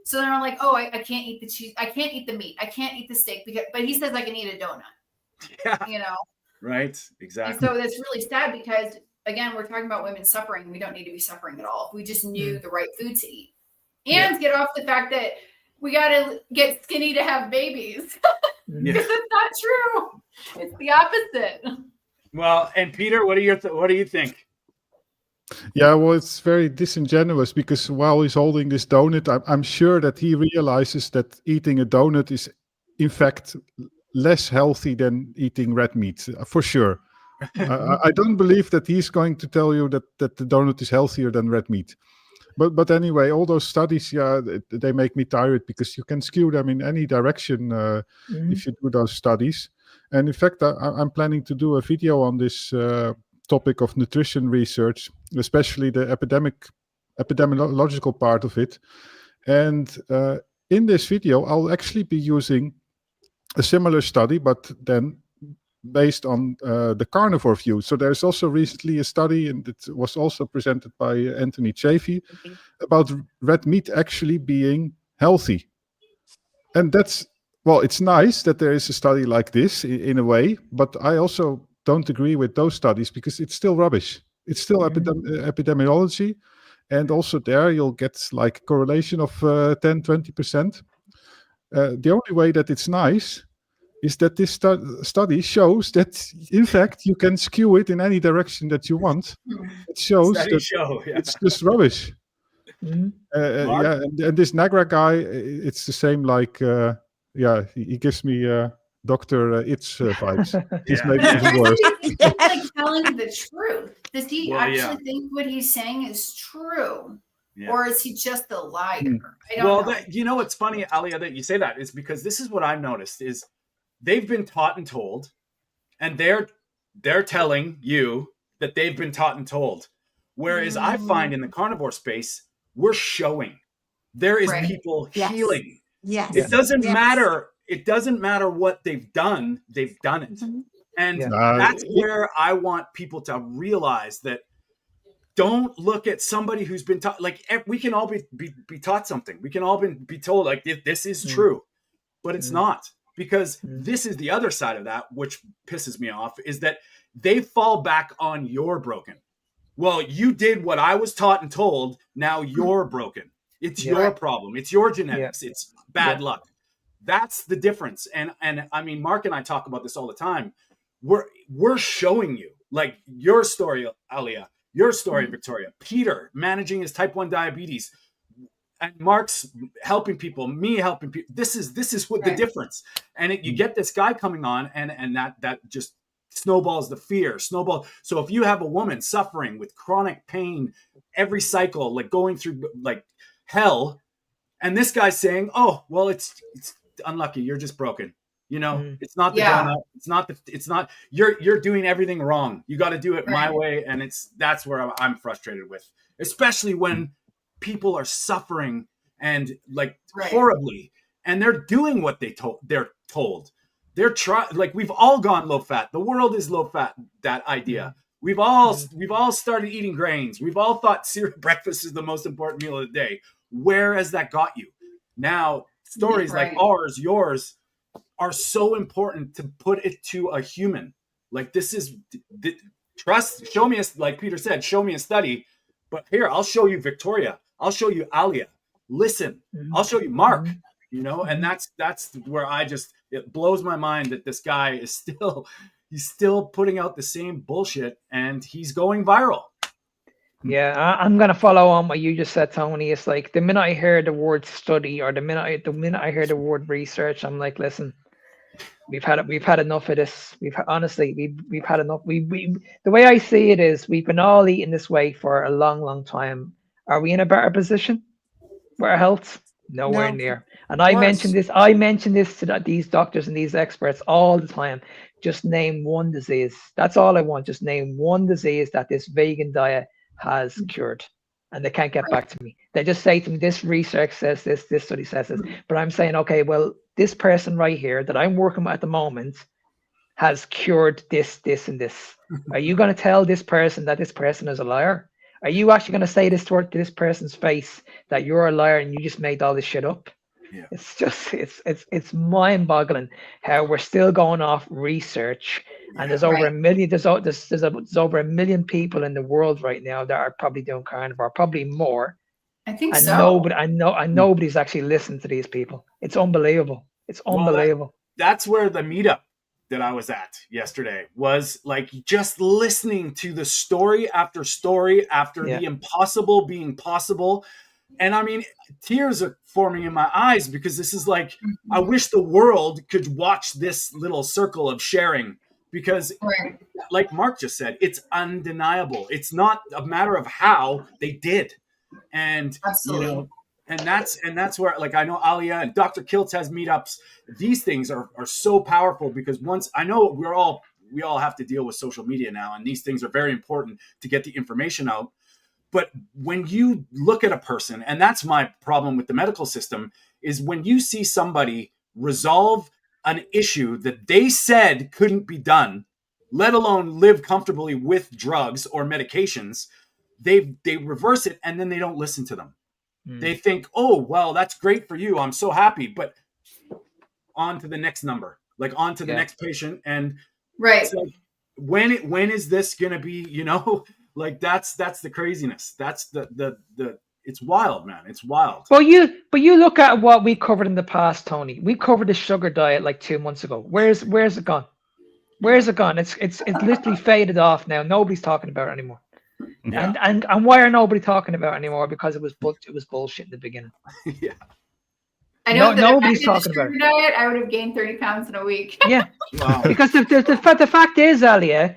So they're like, oh, I can't eat the cheese. I can't eat the meat. I can't eat the steak, but he says I can eat a donut. Yeah. You know? Right. Exactly. And so that's really sad because, again, we're talking about women suffering. We don't need to be suffering at all. If we just knew the right food to eat. And get off the fact that we got to get skinny to have babies. Because it's not true. It's the opposite. Well, and Peter, what do you think? Yeah, well, it's very disingenuous because while he's holding this donut, I'm sure that he realizes that eating a donut is, in fact, less healthy than eating red meat, for sure. I don't believe that he's going to tell you that the donut is healthier than red meat. But anyway, all those studies, they make me tired because you can skew them in any direction if you do those studies. And in fact, I'm planning to do a video on this topic of nutrition research, especially the epidemiological part of it. And in this video, I'll actually be using a similar study, but then based on the carnivore view. So there's also recently a study, and it was also presented by Anthony Chafee, about red meat actually being healthy. And that's, well, it's nice that there is a study like this in a way, but I also don't agree with those studies because it's still rubbish. It's still epidemiology. And also there you'll get like a correlation of 10, 20%. The only way that it's nice is that this study shows that, in fact, you can skew it in any direction that you want. It shows it's just rubbish. And this Nagra guy, it's the same like, he gives me Dr. Itz vibes. He's maybe even worse. Is he like telling the truth? Does he actually think what he's saying is true? Yeah. Or is he just a liar? I don't know. You know what's funny, Alia, that you say that is because this is what I've noticed is they've been taught and told, and they're telling you that they've been taught and told. Whereas I find in the carnivore space, we're showing. There is people healing. Yes. It doesn't matter. It doesn't matter what they've done. They've done it. And that's where I want people to realize that don't look at somebody who's been taught. Like, we can all be taught something. We can all be told, like, this is true. But it's not. Because this is the other side of that, which pisses me off, is that they fall back on you're broken. Well, you did what I was taught and told. Now you're broken. It's your problem. It's your genetics. It's bad luck. That's the difference. And I mean, Mark and I talk about this all the time. We're showing you, like, your story, Alia, your story, Victoria, Peter managing his type 1 diabetes, and Mark's helping people, me helping people. This is what the difference. And you get this guy coming on, and that just snowballs the fear. So if you have a woman suffering with chronic pain every cycle, like going through like hell, and this guy's saying, "Oh, well, it's unlucky. You're just broken. You know, it's not the donut. It's not. You're doing everything wrong. You got to do it my way." And that's where I'm frustrated with, especially when people are suffering and like horribly, and they're doing what they're told. They're trying. Like, we've all gone low fat. The world is low fat. That idea. We've all started eating grains. We've all thought cereal breakfast is the most important meal of the day. Where has that got you? Now, stories like ours, yours, are so important to put it to a human. Like, this is trust. Show me, like Peter said, show me a study. But here, I'll show you Victoria. I'll show you Alia. Listen, I'll show you Mark. You know, and that's where it blows my mind that this guy is still putting out the same bullshit, and he's going viral. Yeah, I'm gonna follow on what you just said, Tony. It's like the minute I hear the word study or the minute I hear the word research, I'm like, listen, we've had enough of this. We've had enough. The way I see it is we've been all eating this way for a long, long time. Are we in a better position with our health? Nowhere near. And I mention this to these doctors and these experts all the time. Just name one disease. That's all I want. Just name one disease that this vegan diet has cured, and they can't get back to me. They just say to me, this research says this study says this. But I'm saying, okay, well, this person right here that I'm working with at the moment has cured this, and this. Are you going to tell this person that this person is a liar? Are you actually going to say this to this person's face that you're a liar and you just made all this shit up? Yeah. It's just it's mind-boggling how we're still going off research, and there's over a million there's over 1 million people in the world right now that are probably doing carnivore, probably more. I think and so. Nobody's actually listening to these people. It's unbelievable. It's unbelievable. Well, that's where the meetup that I was at yesterday was, like, just listening to the story after the impossible being possible. And I mean, tears are forming in my eyes because this is like, I wish the world could watch this little circle of sharing, because like Mark just said, it's undeniable. It's not a matter of how they did. And Absolutely. You know, and that's where, like, I know Alia and Dr. Kiltz has meetups. These things are so powerful because once I know we all have to deal with social media now, and these things are very important to get the information out. But when you look at a person, and that's my problem with the medical system, is when you see somebody resolve an issue that they said couldn't be done, let alone live comfortably with drugs or medications, they reverse it, and then they don't listen to them. They think, oh, well, that's great for you. I'm so happy. But on to the next number, like on to the next patient. And so when is this going to be, you know, like that's the craziness. That's the it's wild, man. It's wild. But you look at what we covered in the past, Tony. We covered the sugar diet like 2 months ago. Where's it gone? Where's it gone? It's literally faded off now. Nobody's talking about it anymore. Yeah. And why are nobody talking about it anymore? Because it was bullshit in the beginning. Yeah. I know that nobody's if I did talking the about sugar diet, I would have gained 30 pounds in a week. Yeah. Wow. Because the fact is, Alia,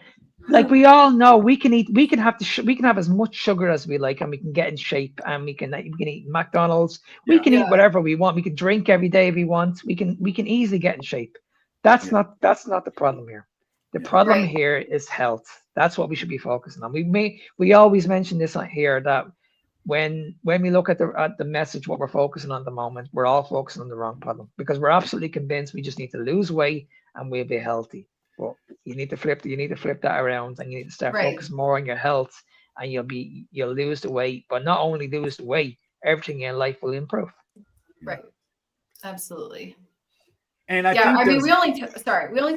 like we all know, we can have as much sugar as we like, and we can get in shape, and we can eat McDonald's. We can eat whatever we want. We can drink every day if we want. We can easily get in shape. That's not the problem here. The problem here is health. That's what we should be focusing on. We always mention this here, that when we look at the message, what we're focusing on at the moment, we're all focusing on the wrong problem, because we're absolutely convinced we just need to lose weight and we'll be healthy. Well, you need to flip that around, and you need to start focusing more on your health, and you'll lose the weight. But not only lose the weight, everything in life will improve. Right. Absolutely. And I think we only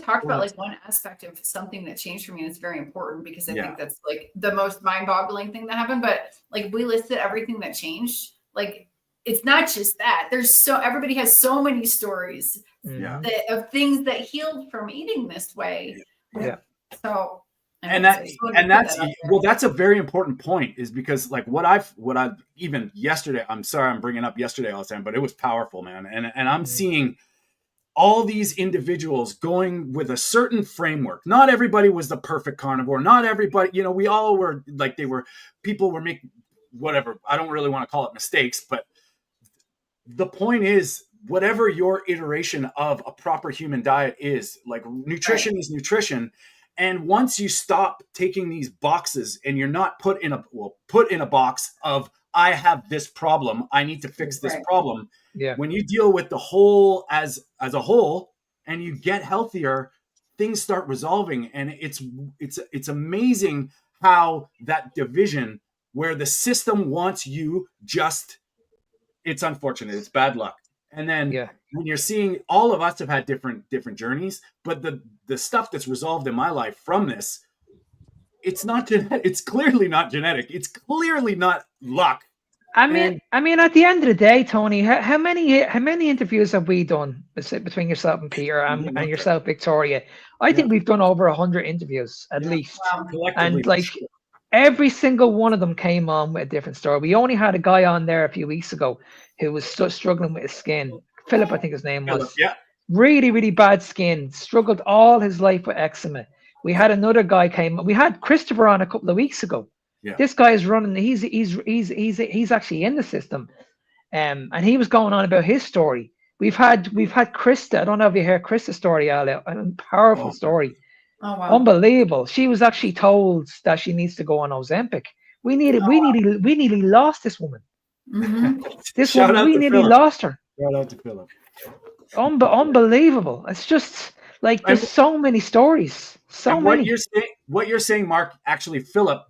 talked about like one aspect of something that changed for me, and it's very important because I think that's like the most mind-boggling thing that happened. But like, we listed everything that changed. Like, it's not just that. Everybody has so many stories of things that healed from eating this way. Yeah. So that's a very important point, is because like what I've even yesterday, I'm sorry I'm bringing up yesterday all the time, but it was powerful, man. And I'm seeing all these individuals going with a certain framework. Not everybody was the perfect carnivore. Not everybody, you know, we all were like, people were making whatever. I don't really want to call it mistakes, but the point is, whatever your iteration of a proper human diet is, like, nutrition is nutrition. And once you stop taking these boxes and you're not put in a box of, I have this problem, I need to fix this problem. Yeah. When you deal with the whole as a whole and you get healthier, things start resolving. And it's amazing how that division, where the system wants you it's unfortunate, it's bad luck. And then when you're seeing, all of us have had different journeys, but the stuff that's resolved in my life from this, it's not genetic. It's clearly not genetic. It's clearly not luck. I mean, at the end of the day, Tony, how many interviews have we done between yourself and Peter and yourself, Victoria? I think we've done over 100 interviews at least. And like, every single one of them came on with a different story. We only had a guy on there a few weeks ago who was struggling with his skin. Philip, I think his name was. Yeah. Really, really bad skin. Struggled all his life with eczema. We had another guy we had Christopher on a couple of weeks ago. Yeah. This guy is running. He's actually in the system, and he was going on about his story. We've had Krista. I don't know if you heard Krista's story, Alia. A powerful story. Oh, wow. Unbelievable. She was actually told that she needs to go on Ozempic. We nearly lost this woman. Mm-hmm. We nearly lost her. Shout out to Philip. Unbelievable. It's just like, there's so many stories. So many. What you're saying, Mark, actually, Philip,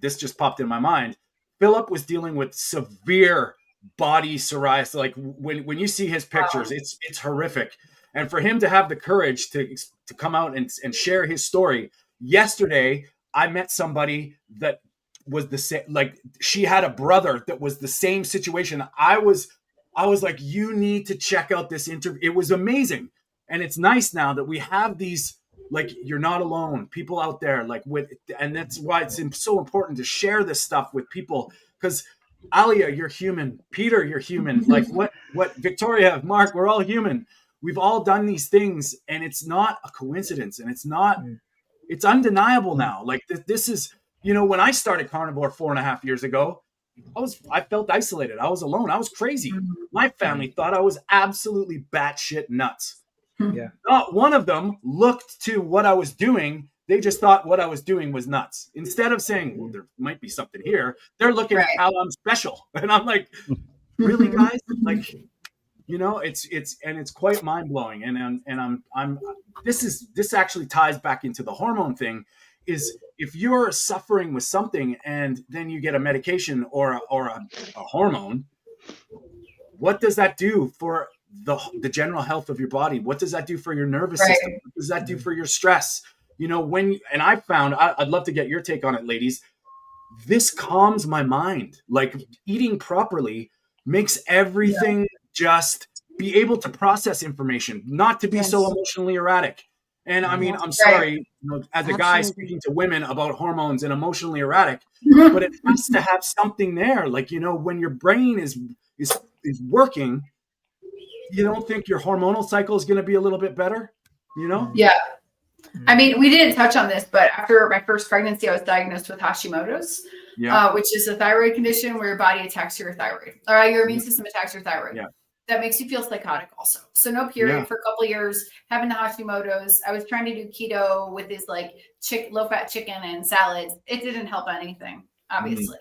this just popped in my mind. Philip was dealing with severe body psoriasis. Like when you see his pictures, it's horrific. And for him to have the courage to come out and share his story. Yesterday, I met somebody that was the same, like she had a brother that was the same situation. I was like, you need to check out this interview. It was amazing. And it's nice now that we have these, like, you're not alone, people out there, like and that's why it's so important to share this stuff with people. Because Alia, you're human. Peter, you're human. Like what Victoria, Mark, we're all human. We've all done these things, and it's not a coincidence, and it's undeniable now. Like this is, when I started carnivore 4.5 years ago, I felt isolated. I was alone. I was crazy. My family thought I was absolutely batshit nuts. Yeah. Not one of them looked to what I was doing. They just thought what I was doing was nuts. Instead of saying, well, there might be something here, they're looking at how I'm special. And I'm like, really, guys? Like, it's quite mind blowing. And this actually ties back into the hormone thing. Is if you're suffering with something and then you get a medication or a hormone, what does that do for the general health of your body? What does that do for your nervous system? What does that do for your stress? And I found, I'd love to get your take on it, ladies. This calms my mind. Like eating properly makes everything just be able to process information, not to be so emotionally erratic. And I mean, I'm sorry, as a guy speaking to women about hormones and emotionally erratic, but it has to have something there. Like, when your brain is working, you don't think your hormonal cycle is going to be a little bit better, Yeah. I mean, we didn't touch on this, but after my first pregnancy, I was diagnosed with Hashimoto's, which is a thyroid condition where your body attacks your thyroid, or your immune system attacks your thyroid. Yeah. That makes you feel psychotic also. So no period for a couple of years, having the Hashimoto's. I was trying to do keto with this like low-fat chicken and salads. It didn't help anything, obviously.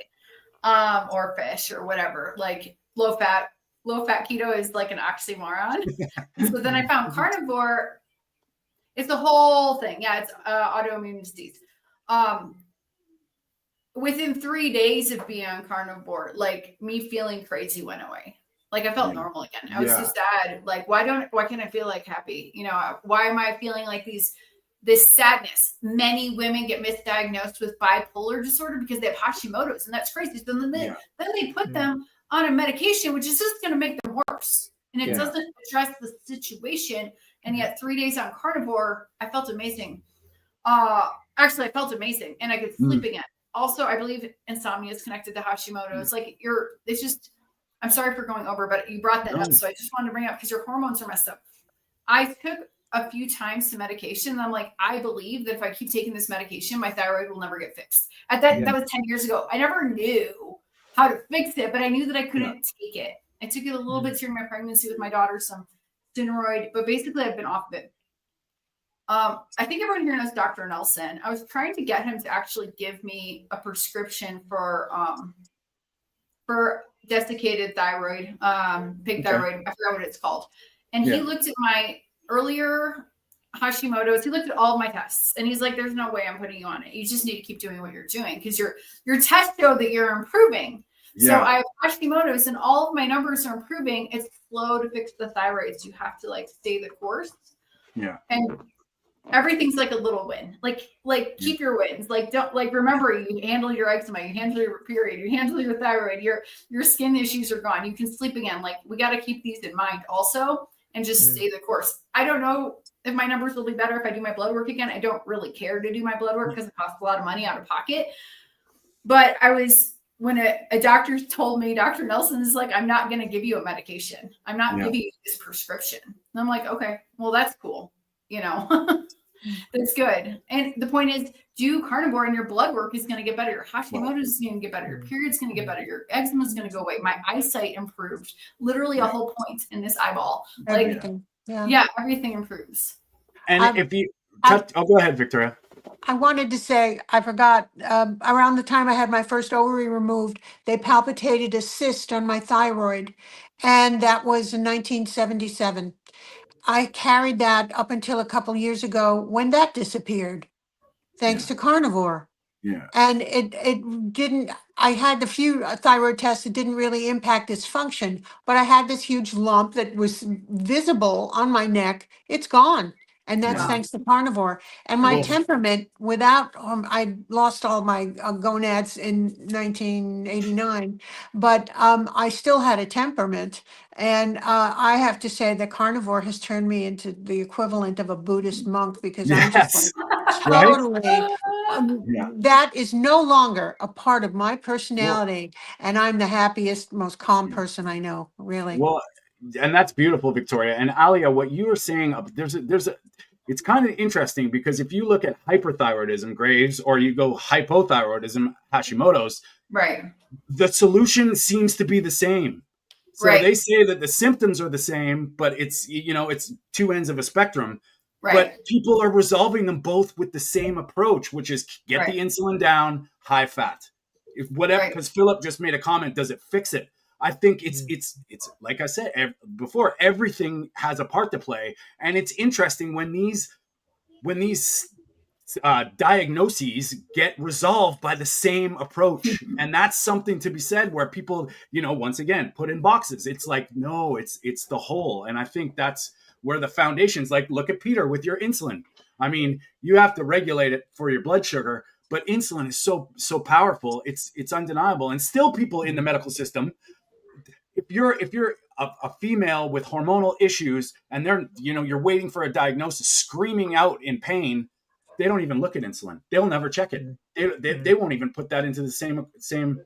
Or fish or whatever. Like low-fat keto is like an oxymoron. So then I found carnivore. It's the whole thing. Yeah, it's autoimmune disease. Within 3 days of being on carnivore, like me feeling crazy went away. Like I felt normal again. I was so sad. Like, why can't I feel like happy? Why am I feeling like this sadness? Many women get misdiagnosed with bipolar disorder because they have Hashimoto's, and that's crazy. So then they put them on a medication, which is just going to make them worse. And it doesn't address the situation. And yet 3 days on carnivore, I felt amazing. Actually, I felt amazing, and I could sleep again. Also, I believe insomnia is connected to Hashimoto's. Like it's just, I'm sorry for going over, but you brought that up. So I just wanted to bring it up because your hormones are messed up. I took a few times some medication. And I'm like, I believe that if I keep taking this medication, my thyroid will never get fixed. That was 10 years ago. I never knew how to fix it, but I knew that I couldn't take it. I took it a little bit during my pregnancy with my daughter, some steroid, but basically I've been off of it. I think everyone here knows Dr. Nelson. I was trying to get him to actually give me a prescription for desiccated thyroid, pig thyroid. I forgot what it's called. And he looked at my earlier Hashimoto's. He looked at all of my tests, and he's like, "There's no way I'm putting you on it. You just need to keep doing what you're doing because your tests show that you're improving." So I have Hashimoto's, and all of my numbers are improving. It's slow to fix the thyroid, so you have to like stay the course. Yeah, and everything's like a little win. Like keep your wins. Like don't remember, you handle your eczema, you handle your period, you handle your thyroid, your skin issues are gone. You can sleep again. Like we got to keep these in mind also, and just stay the course. I don't know if my numbers will be better if I do my blood work again. I don't really care to do my blood work because it costs a lot of money out of pocket. But when a doctor told me, Dr. Nelson is like, I'm not going to give you a medication. I'm not giving you this prescription. And I'm like, okay, well, that's cool. That's good. And the point is, do carnivore and your blood work is going to get better. Your Hashimoto's is going to get better. Your period's going to get better. Your eczema is going to go away. My eyesight improved. Literally a whole point in this eyeball. Everything. Everything improves. And if you go ahead, Victoria. I wanted to say, I forgot, around the time I had my first ovary removed, they palpitated a cyst on my thyroid. And that was in 1977. I carried that up until a couple years ago when that disappeared, thanks to carnivore. And it didn't, I had a few thyroid tests that didn't really impact its function, but I had this huge lump that was visible on my neck. It's gone. And that's Wow. thanks to carnivore. And my temperament, without, I lost all my gonads in 1989, but I still had a temperament. And I have to say that carnivore has turned me into the equivalent of a Buddhist monk, because I'm just like Right? totally, that is no longer a part of my personality. And I'm the happiest, most calm person I know, really. Well, and that's beautiful, Victoria. And Alia, what you were saying, it's kind of interesting, because if you look at hyperthyroidism, Graves, or you go hypothyroidism, Hashimoto's, Right. the solution seems to be the same. So Right. they say that the symptoms are the same, but it's, it's two ends of a spectrum. Right. But people are resolving them both with the same approach, which is get the insulin down, high fat. If whatever, because Philip just made a comment, does it fix it? I think it's like I said before, everything has a part to play, and it's interesting when these diagnoses get resolved by the same approach. And that's something to be said, where people, once again, put in boxes. It's like, no, it's the whole. And I think that's where the foundation's like, look at Peter with your insulin. I mean, you have to regulate it for your blood sugar, but insulin is so powerful. It's undeniable. And still people in the medical system, if you're a female with hormonal issues and you're waiting for a diagnosis, screaming out in pain, they don't even look at insulin. They'll never check it. They won't even put that into the same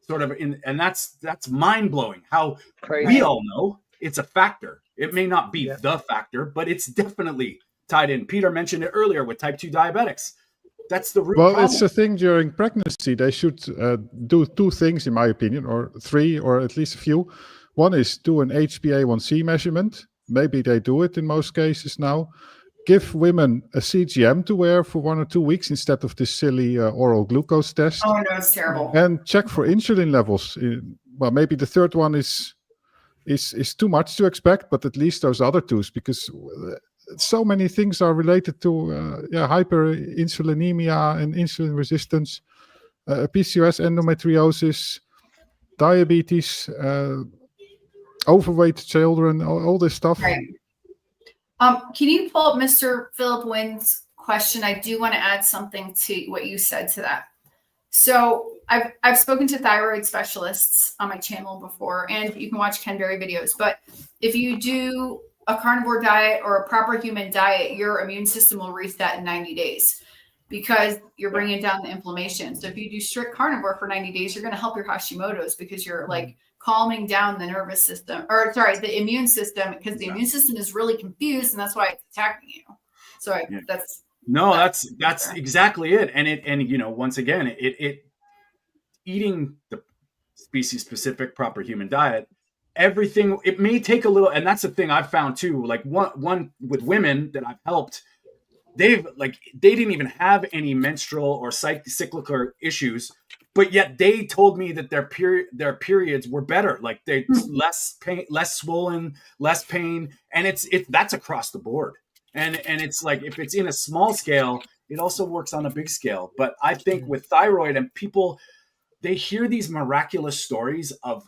sort of and that's mind blowing. How we all know it's a factor. It may not be the factor, but it's definitely tied in. Peter mentioned it earlier with type 2 diabetics. That's the root problem. It's a thing during pregnancy. They should do two things, in my opinion, or three, or at least a few. One is do an HbA1c measurement. Maybe they do it in most cases now. Give women a CGM to wear for 1 or 2 weeks instead of this silly oral glucose test. Oh, no, it's terrible. And check for insulin levels. Well, maybe the third one is too much to expect, but at least those other two, because so many things are related to hyperinsulinemia and insulin resistance, PCOS, endometriosis, diabetes, overweight children, all this stuff. Right. Can you pull up Mr. Philip Wynn's question? I do want to add something to what you said to that. So I've spoken to thyroid specialists on my channel before, and you can watch Ken Berry videos. But if you do a carnivore diet or a proper human diet, your immune system will reset in 90 days because you're bringing down the inflammation. So if you do strict carnivore for 90 days, you're going to help your Hashimoto's because you're like calming down the nervous system, or sorry, the immune system, because the immune system is really confused and that's why it's attacking you. So that's exactly it. And once again, it eating the species specific proper human diet, everything, it may take a little, and that's the thing I've found too, like one with women that I've helped, they didn't even have any menstrual or cyclical issues, but yet they told me that their periods were better. Like they less pain, less swollen, less pain. And that's across the board. And it's like, if it's in a small scale, it also works on a big scale. But I think with thyroid, and people, they hear these miraculous stories of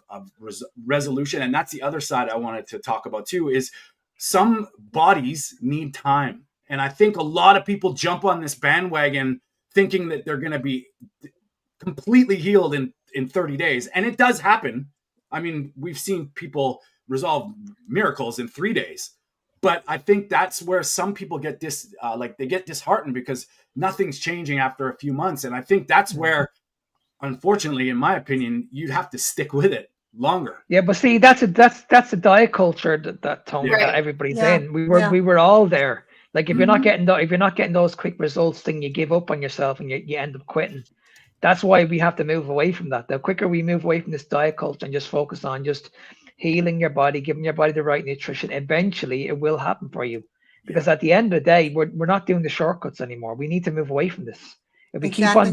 resolution. And that's the other side I wanted to talk about too, is some bodies need time. And I think a lot of people jump on this bandwagon thinking that they're going to be completely healed in 30 days. And it does happen. I mean, we've seen people resolve miracles in 3 days. But I think that's where some people get they get disheartened because nothing's changing after a few months. And I think that's where, unfortunately, in my opinion, you'd have to stick with it longer. Yeah, but see, that's a diet culture that Tony, that everybody's in. We were all there. Like if you're not getting those quick results, then you give up on yourself and you end up quitting. That's why we have to move away from that. The quicker we move away from this diet culture and just focus on just healing your body, giving your body the right nutrition, eventually it will happen for you. Because at the end of the day, we're not doing the shortcuts anymore. We need to move away from this. If we keep on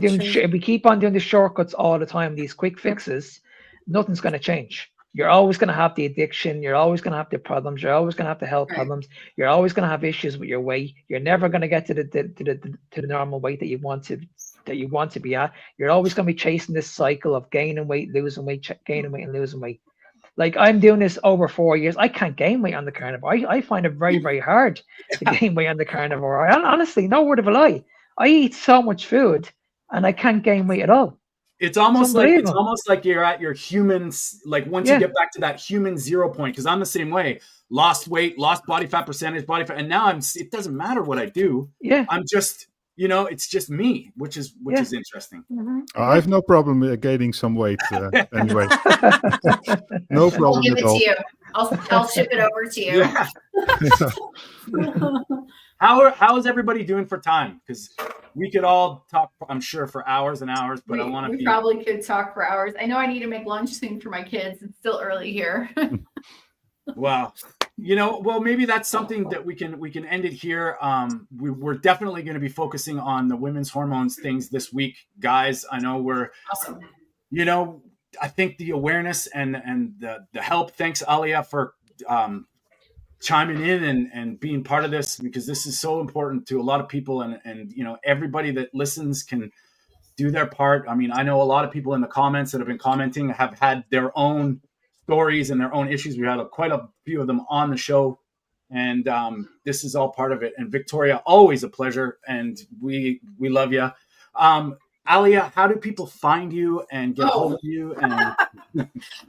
doing the shortcuts all the time, these quick fixes, nothing's going to change. You're always going to have the addiction. You're always going to have the problems. You're always going to have the health problems. You're always going to have issues with your weight. You're never going to get to the normal weight that you want to that you want to be at, you're always going to be chasing this cycle of gaining weight, losing weight, gaining weight, and losing weight. Like I'm doing this over 4 years. I can't gain weight on the carnivore. I find it very, very hard to gain weight on the carnivore. Honestly, no word of a lie. I eat so much food and I can't gain weight at all. It's almost like you're at your humans. Like once you get back to that human 0 point, because I'm the same way. Lost weight, lost body fat percentage, and now it doesn't matter what I do. Yeah, I'm just, it's just me, which is interesting. Mm-hmm. I have no problem with gaining some weight anyway. No problem I'll give it at all. to you. I'll ship it over to you. Yeah. How is everybody doing for time? Because we could all talk, I'm sure, for hours and hours, but we probably could talk for hours. I know I need to make lunch soon for my kids. It's still early here. Wow. Well, maybe that's something that we can end it here. We're definitely going to be focusing on the women's hormones things this week, guys. I know we're awesome. I think the awareness and the help. Thanks, Alia, for chiming in and being part of this, because this is so important to a lot of people, and everybody that listens can do their part. I mean, I know a lot of people in the comments that have been commenting have had their own stories and their own issues. We had quite a few of them on the show, and this is all part of it. And Victoria, always a pleasure, and we love you. Alia, how do people find you and get hold of you? And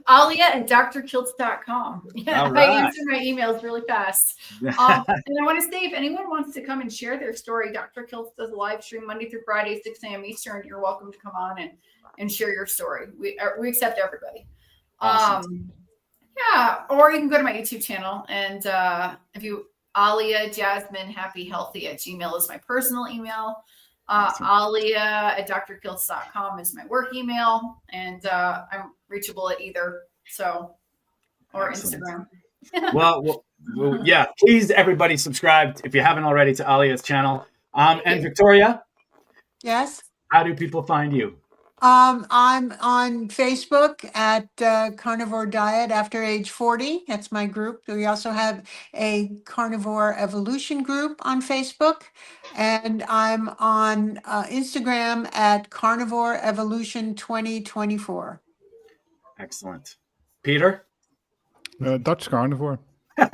Alia at drkiltz.com. Yeah, right. I answer my emails really fast. And I want to say, if anyone wants to come and share their story, Dr. Kiltz does a live stream Monday through Friday, 6 a.m. Eastern. You're welcome to come on and share your story. We accept everybody. Awesome. Yeah, or you can go to my YouTube channel, and if you Alia Jasmine Happy Healthy at Gmail is my personal email. Awesome. Alia at drkiltz.com is my work email, and I'm reachable at either, or Excellent. Instagram. well, yeah, please everybody subscribe if you haven't already to Alia's channel. And Victoria, Yes. how do people find you? I'm on Facebook at Carnivore Diet After Age 40. That's my group. We also have a Carnivore Evolution group on Facebook. And I'm on Instagram at Carnivore Evolution 2024. Excellent. Peter? Dutch Carnivore. A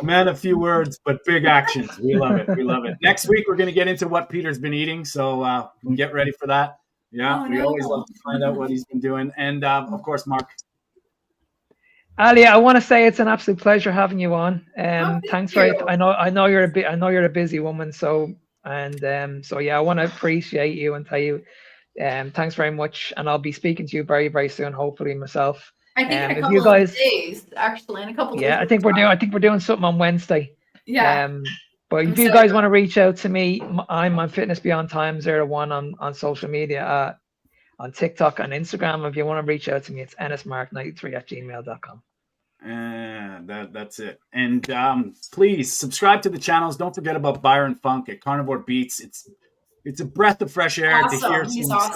man of few words, but big actions. We love it. We love it. Next week, we're going to get into what Peter's been eating. So get ready for that. Yeah, we always love to find out what he's been doing. And of course, Mark. Alia, I want to say it's an absolute pleasure having you on. Thanks for it. I know you're a busy woman. So yeah, I want to appreciate you and tell you, thanks very much. And I'll be speaking to you very, very soon, hopefully myself. I think in a couple of days, actually, in a couple of days. Yeah, I think we're doing something on Wednesday. Yeah. But if you guys want to reach out to me, I'm on Fitness Beyond Time 01 on social media, on TikTok and Instagram. If you want to reach out to me, it's nsmark93@gmail.com. That's it. And please subscribe to the channels. Don't forget about Byron Funk at Carnivore Beats. It's a breath of fresh air to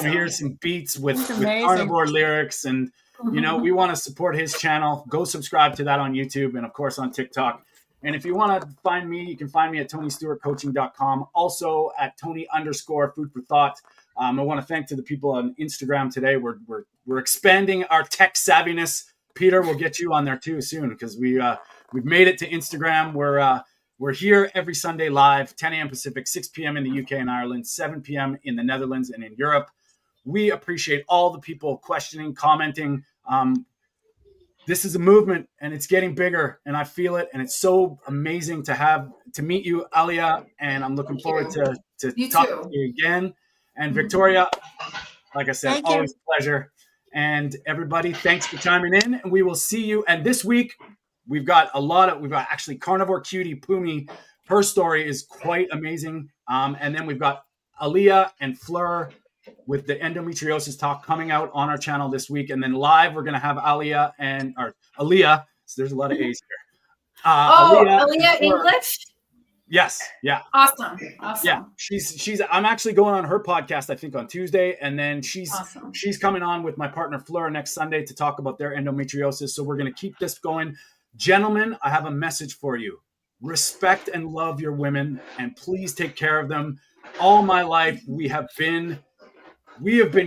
hear some beats with carnivore lyrics. And we want to support his channel. Go subscribe to that on YouTube and of course on TikTok. And if you want to find me, you can find me at TonyStewartCoaching.com. Also at Tony_Food for Thought. I want to thank to the people on Instagram today. We're expanding our tech savviness. Peter, we'll get you on there too soon, because we've made it to Instagram. We're here every Sunday live, 10 a.m. Pacific, 6 p.m. in the UK and Ireland, 7 p.m. in the Netherlands and in Europe. We appreciate all the people questioning, commenting. This is a movement and it's getting bigger, and I feel it. And it's so amazing to meet you, Alia. And I'm looking forward to talking to you again. And Victoria, like I said, always a pleasure. And everybody, thanks for chiming in. And we will see you. And this week, we've got actually Carnivore Cutie Pumi. Her story is quite amazing. And then we've got Alia and Fleur with the endometriosis talk coming out on our channel this week. And then live, we're going to have Alia. So there's a lot of A's here. Alia English? Yes. Yeah. Awesome. Yeah. I'm actually going on her podcast, I think on Tuesday. And then she's coming on with my partner Fleur next Sunday to talk about their endometriosis. So we're going to keep this going. Gentlemen, I have a message for you. Respect and love your women, and please take care of them. all my life we have been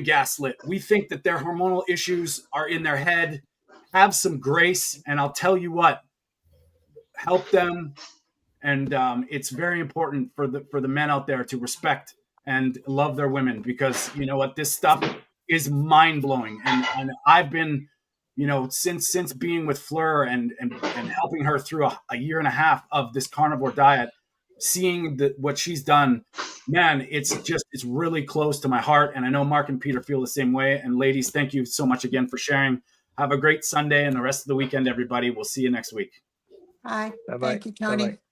gaslit. We think that their hormonal issues are in their head. Have some grace, and I'll tell you what, help them. And it's very important for the men out there to respect and love their women, because you know what, this stuff is mind blowing. And I've been, you know, since being with Fleur and helping her through a year and a half of this carnivore diet, seeing what she's done, man, it's really close to my heart. And I know Mark and Peter feel the same way. And ladies, thank you so much again for sharing. Have a great Sunday and the rest of the weekend, everybody. We'll see you next week. Bye. Bye-bye. Thank you, Tony. Bye-bye.